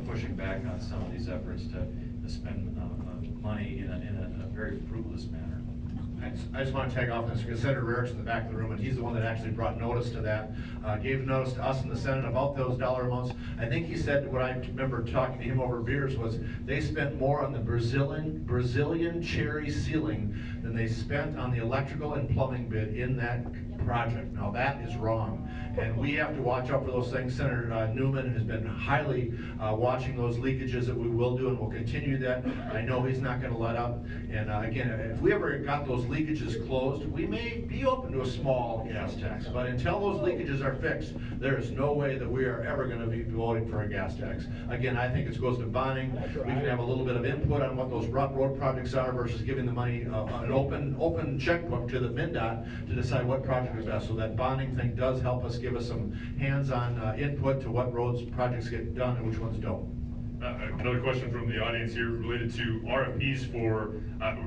pushing back on some of these efforts to spend money in a very fruitless manner. I just want to tag off this because Senator Eric's in the back of the room, and he's the one that actually brought notice to that, gave notice to us in the Senate about those dollar amounts. I think he said, what I remember talking to him over beers was, they spent more on the Brazilian cherry ceiling than they spent on the electrical and plumbing bid in that project. Now that is wrong, and we have to watch out for those things. Senator Newman has been highly watching those leakages that we will do, and we'll continue that. I know he's not going to let up. And again, if we ever got those leakages closed, we may be open to a small gas tax. But until those leakages are fixed, there is no way that we are ever going to be voting for a gas tax. Again, I think it goes to bonding. We can have a little bit of input on what those road projects are versus giving the money an open checkbook to the MnDOT to decide what project is best. So that bonding thing does help us, give us some hands-on input to what roads projects get done and which ones don't. Another question from the audience here related to RFPs for,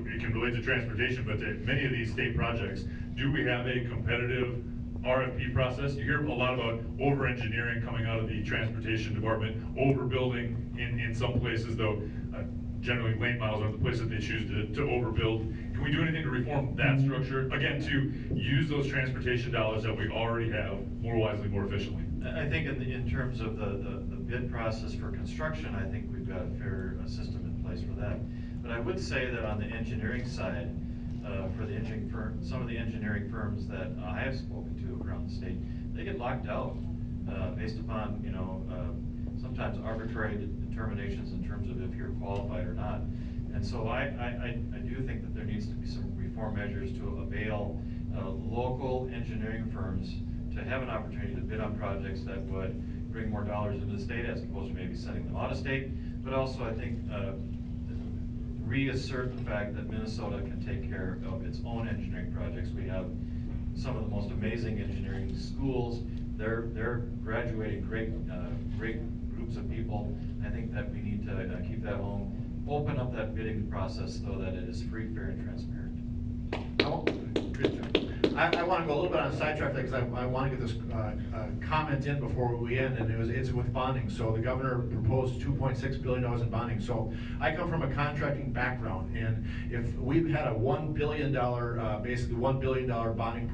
it can relate to transportation, but to many of these state projects, do we have a competitive RFP process? You hear a lot about over-engineering coming out of the transportation department, overbuilding in some places, though generally lane miles are the places they choose to overbuild. Can we do anything to reform that structure? Again, to use those transportation dollars that we already have more wisely, more efficiently. I think in terms of the bid process for construction, I think we've got a fair system in place for that. But I would say that on the engineering side, for the engineering firm, some of the engineering firms that I have spoken to around the state, they get locked out based upon, you know, sometimes arbitrary determinations in terms of if you're qualified or not. And so I do think that there needs to be some reform measures to avail local engineering firms to have an opportunity to bid on projects that would bring more dollars into the state as opposed to maybe sending them out of state. But also I think reassert the fact that Minnesota can take care of its own engineering projects. We have some of the most amazing engineering schools. They're graduating great groups of people. I think that we need to keep that home, open up that bidding process so that it is free, fair, and transparent. I want to go a little bit on a sidetrack because I want to get this comment in before we end, and it's with bonding. So the governor proposed $2.6 billion in bonding. So I come from a contracting background, and if we've had a $1 billion, basically $1 billion bonding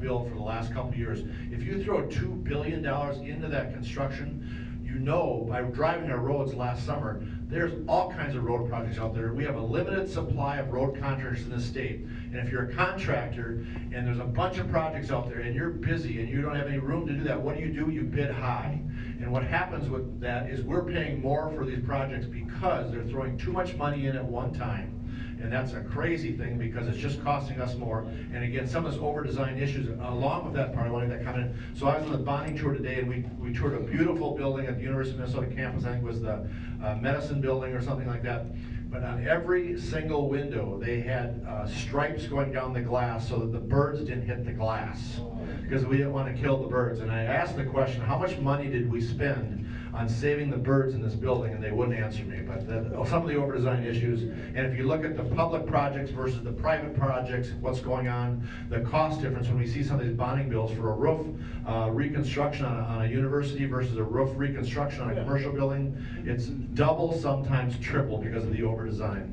bill for the last couple of years, if you throw $2 billion into that construction, you know, by driving our roads last summer, there's all kinds of road projects out there. We have a limited supply of road contractors in the state. And if you're a contractor and there's a bunch of projects out there and you're busy and you don't have any room to do that, what do? You bid high. And what happens with that is we're paying more for these projects because they're throwing too much money in at one time. And that's a crazy thing because it's just costing us more. And again, some of this over-design issues, along with that part, I wanted that comment. So I was on the bonding tour today, and we toured a beautiful building at the University of Minnesota campus. I think it was the medicine building or something like that. But on every single window, they had stripes going down the glass so that the birds didn't hit the glass, because we didn't want to kill the birds. And I asked the question, how much money did we spend on saving the birds in this building? And they wouldn't answer me. But some of the over-design issues, and if you look at the public projects versus the private projects, what's going on, the cost difference when we see some of these bonding bills for a roof reconstruction on a university versus a roof reconstruction on a commercial building, it's double, sometimes triple, because of the over-design.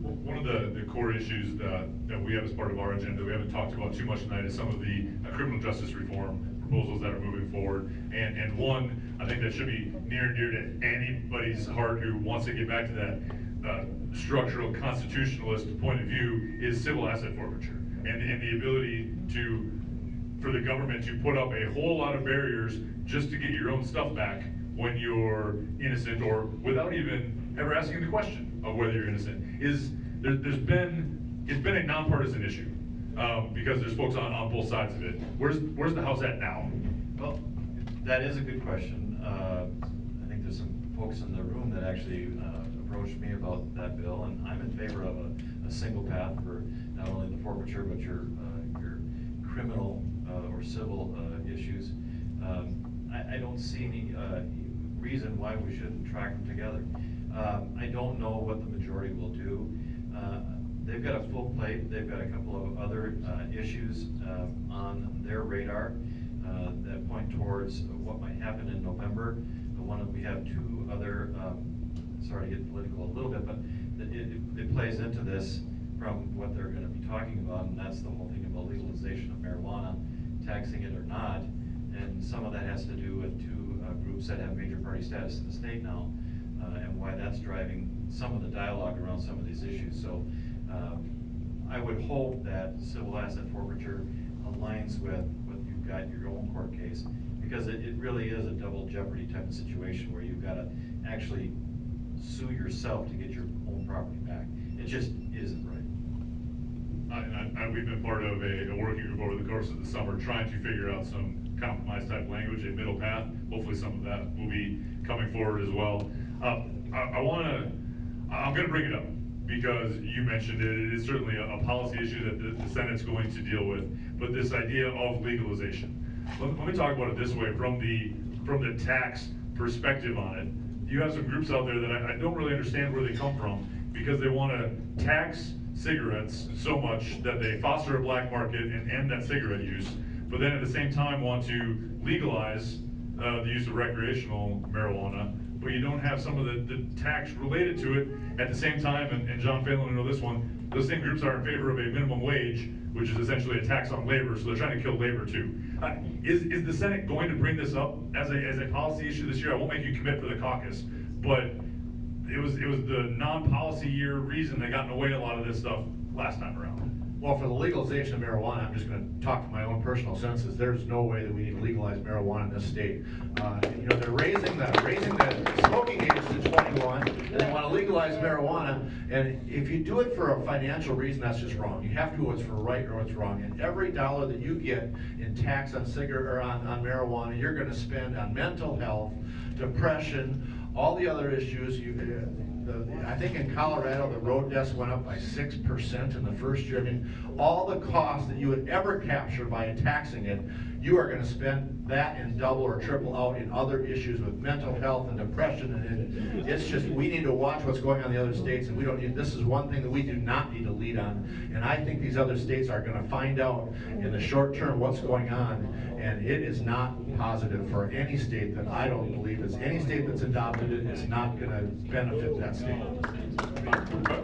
One of the core issues that we have as part of our agenda, we haven't talked about too much tonight, is some of the criminal justice reform proposals that are moving forward. And one, I think that should be near and dear to anybody's heart who wants to get back to that structural constitutionalist point of view, is civil asset forfeiture. And the ability for the government to put up a whole lot of barriers just to get your own stuff back when you're innocent, or without even ever asking the question of whether you're innocent. It's been a nonpartisan issue because there's folks on both sides of it. Where's the House at now? Well, that is a good question. I think there's some folks in the room that actually approached me about that bill, and I'm in favor of a single path for not only the forfeiture but your criminal or civil issues. I don't see any reason why we shouldn't track them together. I don't know what the majority will do. They've got a full plate. They've got a couple of other issues on their radar that point towards what might happen in November. We have two other, sorry to get political a little bit, but it plays into this from what they're going to be talking about, and that's the whole thing about legalization of marijuana, taxing it or not. And some of that has to do with two groups that have major party status in the state now, and why that's driving some of the dialogue around some of these issues. So I would hope that civil asset forfeiture aligns with what you've got in your own court case, because it really is a double jeopardy type of situation where you've got to actually sue yourself to get your own property back. It just isn't right. We've been part of a working group over the course of the summer trying to figure out some compromise type language, a middle path. Hopefully some of that will be coming forward as well. I'm going to bring it up because you mentioned it. It is certainly a policy issue that the Senate's going to deal with, but this idea of legalization. Let me talk about it this way, from the tax perspective on it. You have some groups out there that I don't really understand where they come from, because they want to tax cigarettes so much that they foster a black market and end that cigarette use, but then at the same time want to legalize the use of recreational marijuana, but you don't have some of the tax related to it at the same time. And John Phelan will know this one, those same groups are in favor of a minimum wage, which is essentially a tax on labor, so they're trying to kill labor too. Is the Senate going to bring this up as a policy issue this year? I won't make you commit for the caucus, but it was the non-policy year reason that got in the way of a lot of this stuff last time around. Well, for the legalization of marijuana, I'm just going to talk from my own personal senses. There's no way that we need to legalize marijuana in this state. You know, they're raising the smoking age to 21, and they want to legalize marijuana. And if you do it for a financial reason, that's just wrong. You have to do what's for right or what's wrong. And every dollar that you get in tax on cigarette or on marijuana, you're going to spend on mental health, depression, all the other issues. I think in Colorado, the road deaths went up by 6% in the first year. I mean, all the costs that you would ever capture by taxing it, you are going to spend that and double or triple out in other issues with mental health and depression. And it's just, we need to watch what's going on in the other states, and we don't need, this is one thing that we do not need to lead on. And I think these other states are going to find out in the short term what's going on, and it is not positive for any state. That I don't believe it's any state that's adopted it. It's not going to benefit that state.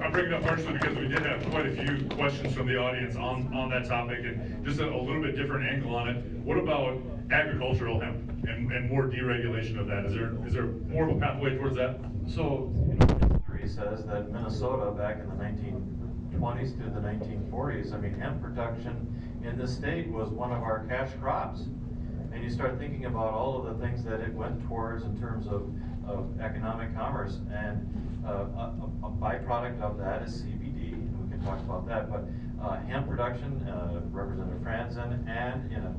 I bring it up partially because we did have quite a few questions from the audience on that topic, and just a little bit different angle on it. What about agricultural hemp and more deregulation of that? Is there more of a pathway towards that? So, history says that Minnesota back in the 1920s through the 1940s, I mean, hemp production in the state was one of our cash crops. And you start thinking about all of the things that it went towards in terms of economic commerce, and a byproduct of that is CBD, and we can talk about that, but hemp production, Representative Franzen, and in a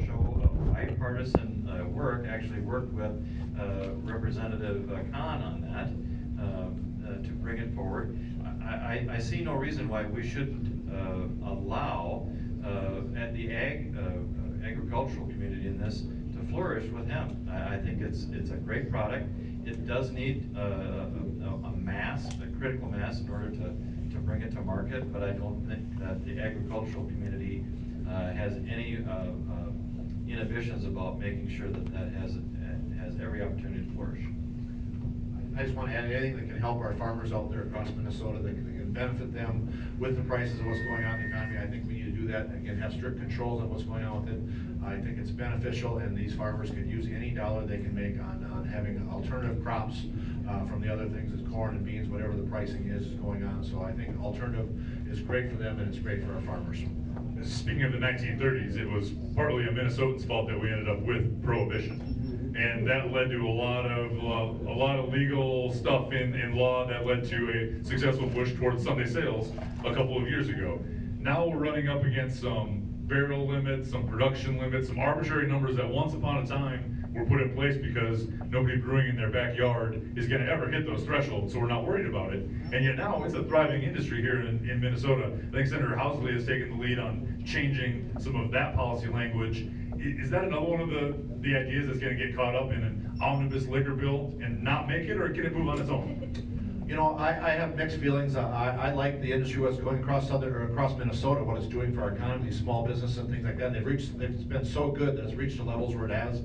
show of bipartisan work, actually worked with Representative Khan on that to bring it forward. I see no reason why we shouldn't allow at the agricultural community in this to flourish with hemp. I think it's a great product. It does need a critical mass in order to bring it to market, but I don't think that the agricultural community has any inhibitions about making sure that has every opportunity to flourish. I just want to add anything that can help our farmers out there across Minnesota, that can benefit them with the prices of what's going on in the economy. I think we need to do that. Again, have strict controls on what's going on with it. I think it's beneficial, and these farmers can use any dollar they can make on having alternative crops from the other things, as corn and beans, whatever the pricing is going on. So I think alternative is great for them, and it's great for our farmers. Speaking of the 1930s, it was partly a Minnesotan's fault that we ended up with prohibition. And that led to a lot of legal stuff in law that led to a successful push towards Sunday sales a couple of years ago. Now we're running up against some barrel limits, some production limits, some arbitrary numbers that once upon a time were put in place because nobody brewing in their backyard is going to ever hit those thresholds, so we're not worried about it. And yet now it's a thriving industry here in Minnesota. I think Senator Housley has taken the lead on changing some of that policy language. Is that another one of the ideas that's going to get caught up in an omnibus liquor bill and not make it, or can it move on its own? You know, I have mixed feelings. I like the industry, what's going across across Minnesota, what it's doing for our economy, small business and things like that. It's been so good that it's reached the levels where it has.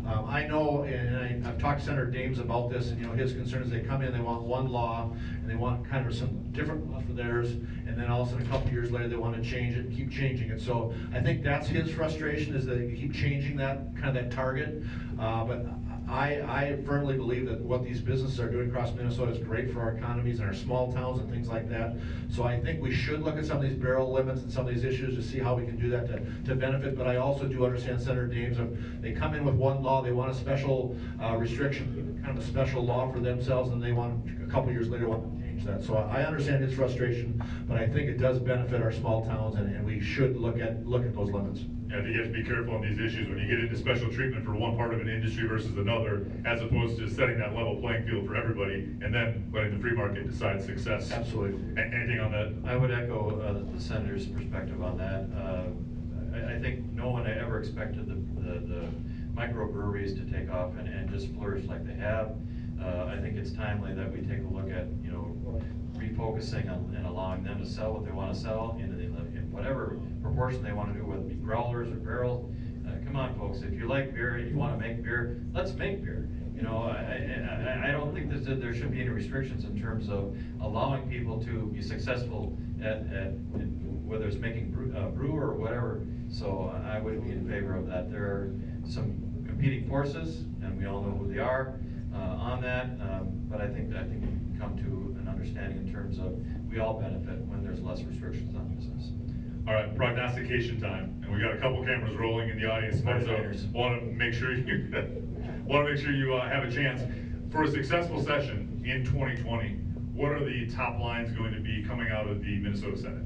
I know, and I've talked to Senator Dames about this, and you know, his concern is they come in, they want one law, and they want kind of some different laws for theirs, and then all of a sudden, a couple years later, they want to change it and keep changing it. So I think that's his frustration, is that you keep changing that, kind of that target. But I firmly believe that what these businesses are doing across Minnesota is great for our economies and our small towns and things like that. So I think we should look at some of these barrel limits and some of these issues to see how we can do that to benefit. But I also do understand Senator Dames, they come in with one law, they want a special restriction, kind of a special law for themselves, and they want, a couple years later, want to change that. So I understand his frustration, but I think it does benefit our small towns, and we should look at those limits. I think you have to be careful on these issues when you get into special treatment for one part of an industry versus another, as opposed to setting that level playing field for everybody, and then letting the free market decide success. Absolutely. Anything on that? I would echo the senator's perspective on that. I think no one ever expected the microbreweries to take off and just flourish like they have. I think it's timely that we take a look at, you know, refocusing and allowing them to sell what they want to sell in whatever proportion they want to do, whether it be growlers or barrels. Come on, folks, if you like beer and you want to make beer, let's make beer. You know, I don't think that there should be any restrictions in terms of allowing people to be successful at whether it's making brew or whatever. So I would be in favor of that. There are some competing forces, and we all know who they are on that. But I think we can come to an understanding in terms of we all benefit when there's less restrictions on business. All right, prognostication time, and we got a couple cameras rolling in the audience, so want to make sure you have a chance for a successful session in 2020. What are the top lines going to be coming out of the Minnesota Senate?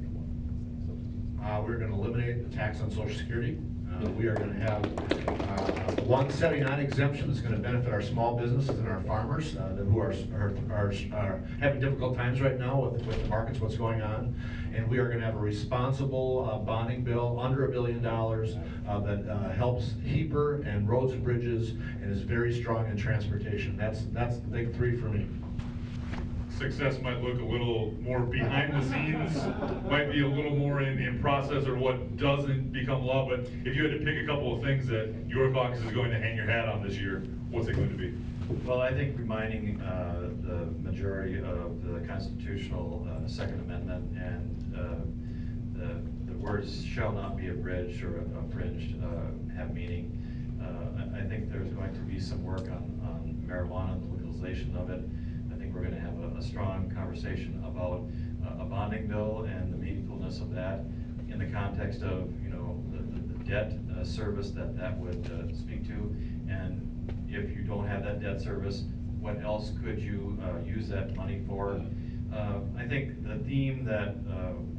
We're going to eliminate the tax on Social Security. We are going to have 179 exemption that's going to benefit our small businesses and our farmers who are having difficult times right now with the markets, what's going on. And we are going to have a responsible bonding bill under $1 billion that helps HEAPR and roads and bridges and is very strong in transportation. That's the big three for me. Success might look a little more behind the scenes, might be a little more in process or what doesn't become law, but if you had to pick a couple of things that your caucus is going to hang your hat on this year, what's it going to be? Well, I think reminding the majority of the constitutional Second Amendment and the words shall not be abridged or infringed have meaning. I think there's going to be some work on marijuana and the legalization of it. We're going to have a strong conversation about a bonding bill and the meaningfulness of that in the context of, you know, the debt service that would speak to, and if you don't have that debt service, what else could you use that money for? I think the theme that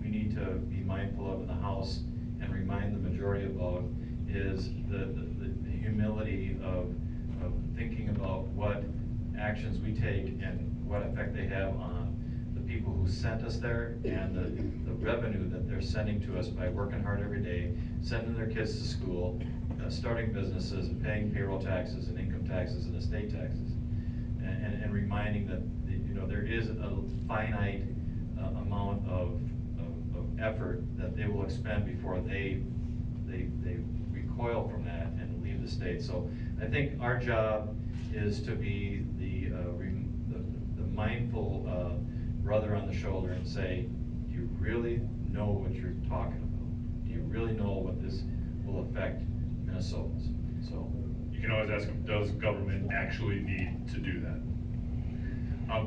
we need to be mindful of in the House and remind the majority about is the humility of thinking about what actions we take and what effect they have on the people who sent us there and the revenue that they're sending to us by working hard every day, sending their kids to school, starting businesses and paying payroll taxes and income taxes and estate taxes, and reminding that you know there is a finite amount of effort that they will expend before they recoil from that and leave the state. So I think our job is to be the mindful brother on the shoulder and say, do you really know what you're talking about? Do you really know what this will affect Minnesotans? So you can always ask them, does government actually need to do that?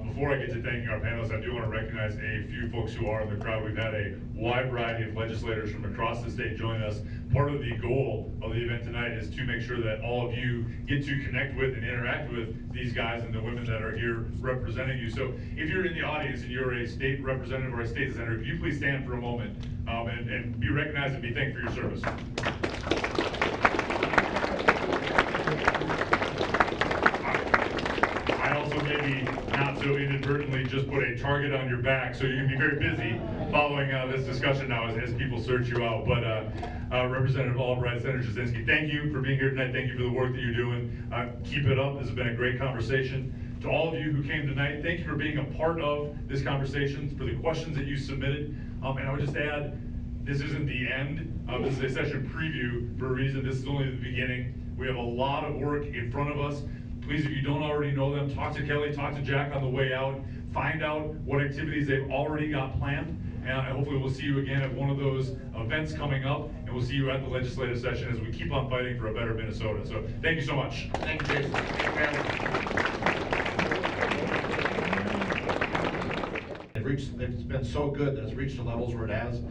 Before I get to thanking our panelists, I do want to recognize a few folks who are in the crowd. We've had a wide variety of legislators from across the state join us. Part of the goal of the event tonight is to make sure that all of you get to connect with and interact with these guys and the women that are here representing you. So if you're in the audience and you're a state representative or a state senator, could you please stand for a moment and be recognized and be thanked for your service. I also maybe not so inadvertently just put a target on your back, so you can be very busy following this discussion now as people search you out. But Representative Albright, Senator Jasinski, thank you for being here tonight. Thank you for the work that you're doing. Keep it up. This has been a great conversation. To all of you who came tonight, thank you for being a part of this conversation, for the questions that you submitted. And I would just add, this isn't the end. This is a session preview for a reason. This is only the beginning. We have a lot of work in front of us. Please, if you don't already know them, talk to Kelly, talk to Jack on the way out. Find out what activities they've already got planned. And hopefully we'll see you again at one of those events coming up. And we'll see you at the legislative session as we keep on fighting for a better Minnesota. So thank you so much. Thank you, Jason. It's been so good that it's reached the levels where it has.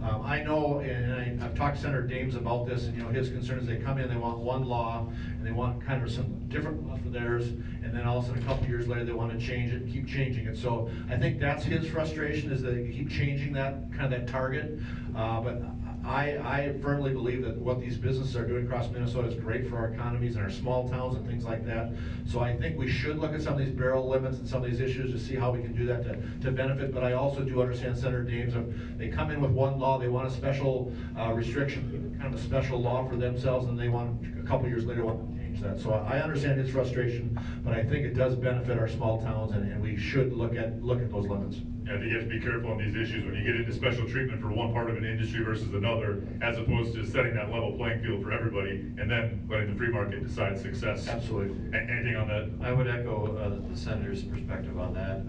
I know, and I've talked to Senator Dames about this, and his concern is they come in, they want one law, and they want kind of some different laws for theirs, and then all of a sudden, a couple years later, they want to change it and keep changing it. So I think that's his frustration, is that they keep changing that, kind of that target. But I firmly believe that what these businesses are doing across Minnesota is great for our economies and our small towns and things like that. So I think we should look at some of these barrel limits and some of these issues to see how we can do that to benefit. But I also do understand Senator Dames, they come in with one law, they want a special restriction, kind of a special law for themselves, and they want, a couple years later, want to change that. So I understand his frustration, but I think it does benefit our small towns, and we should look at those limits. I think you have to be careful on these issues when you get into special treatment for one part of an industry versus another, as opposed to setting that level playing field for everybody and then letting the free market decide success. Absolutely. Anything on that? I would echo the senator's perspective on that.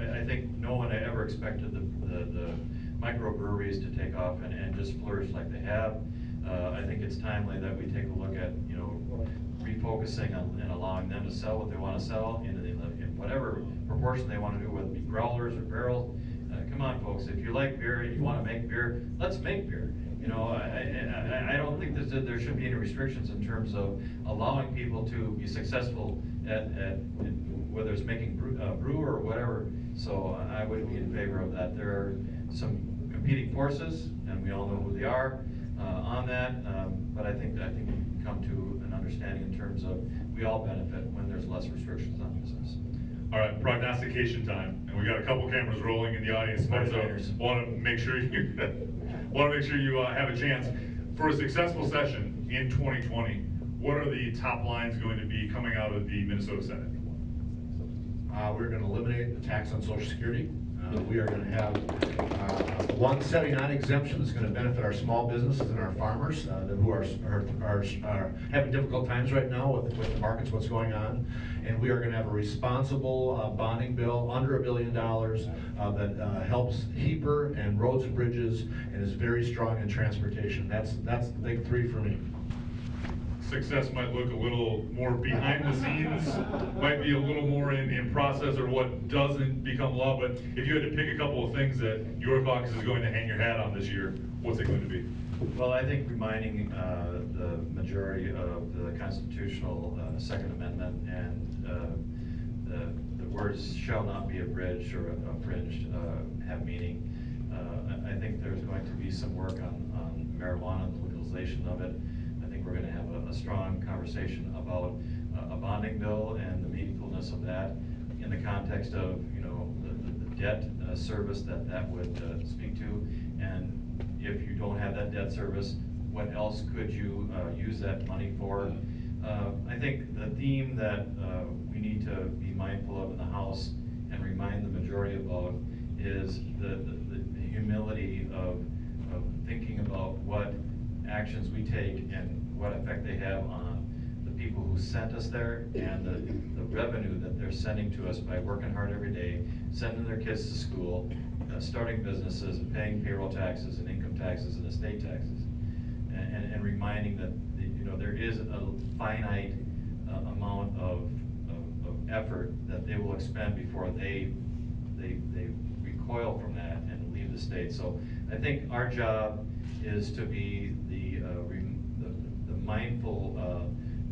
I think no one ever expected the microbreweries to take off and just flourish like they have. I think it's timely that we take a look at, refocusing on and allowing them to sell what they want to sell in whatever proportion they want to do, whether it be growlers or barrels. Come on, folks, if you like beer and you want to make beer, let's make beer. I don't think that there should be any restrictions in terms of allowing people to be successful at whether it's making brew or whatever. So I would be in favor of that. There are some competing forces, and we all know who they are on that. But I think we can come to an understanding in terms of we all benefit when there's less restrictions on business. All right, prognostication time, and we got a couple cameras rolling in the audience, so want to make sure you have a chance for a successful session in 2020. What are the top lines going to be coming out of the Minnesota Senate? We're going to eliminate the tax on Social Security. We are going to have one setting on exemption that's going to benefit our small businesses and our farmers who are having difficult times right now with the markets, what's going on. And we are going to have a responsible bonding bill under $1 billion that helps HEPR and roads and bridges and is very strong in transportation. That's the big three for me. Success might look a little more behind the scenes, might be a little more in process or what doesn't become law, but if you had to pick a couple of things that your caucus is going to hang your hat on this year, what's it going to be? Well, I think reminding the majority of the constitutional Second Amendment and the words shall not be abridged or abridged have meaning. I think there's going to be some work on marijuana and the legalization of it. We're going to have a strong conversation about a bonding bill and the meaningfulness of that in the context of the debt service that would speak to, and if you don't have that debt service, what else could you use that money for? I think the theme that we need to be mindful of in the House and remind the majority about is the humility of thinking about what actions we take and what effect they have on the people who sent us there and the revenue that they're sending to us by working hard every day, sending their kids to school, starting businesses and paying payroll taxes and income taxes and estate taxes, and reminding that there is a finite amount of effort that they will expend before they recoil from that and leave the state. So I think our job is to be the mindful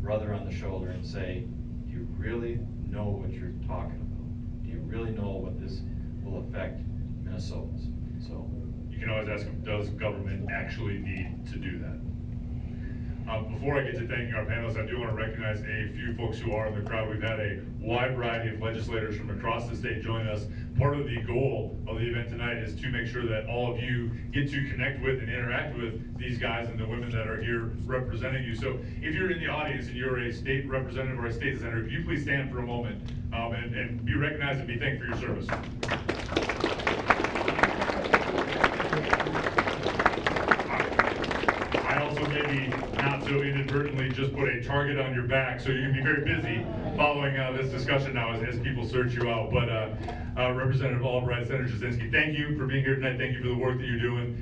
brother on the shoulder and say, do you really know what you're talking about? Do you really know what this will affect Minnesotans? So you can always ask them, does government actually need to do that? Before I get to thanking our panelists, I do want to recognize a few folks who are in the crowd. We've had a wide variety of legislators from across the state join us. Part of the goal of the event tonight is to make sure that all of you get to connect with and interact with these guys and the women that are here representing you. So if you're in the audience and you're a state representative or a state senator, if you please stand for a moment and be recognized and be thanked for your service. I also maybe not so inadvertently just put a target on your back, so you can be very busy following this discussion now as people search you out. But Representative Albright, Senator Jasinski, thank you for being here tonight. Thank you for the work that you're doing.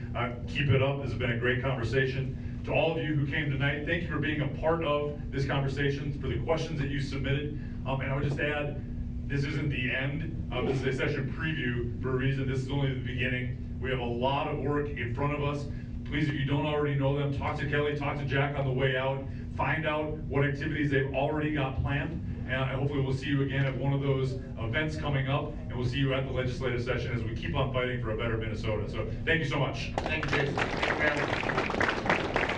Keep it up. This has been a great conversation. To all of you who came tonight, thank you for being a part of this conversation, for the questions that you submitted. And I would just add, this isn't the end. This is a session preview for a reason. This is only the beginning. We have a lot of work in front of us. Please, if you don't already know them, talk to Kelly, talk to Jack on the way out. Find out what activities they've already got planned. And hopefully we'll see you again at one of those events coming up. And we'll see you at the legislative session as we keep on fighting for a better Minnesota. So thank you so much. Thank you, Jason. Thank you,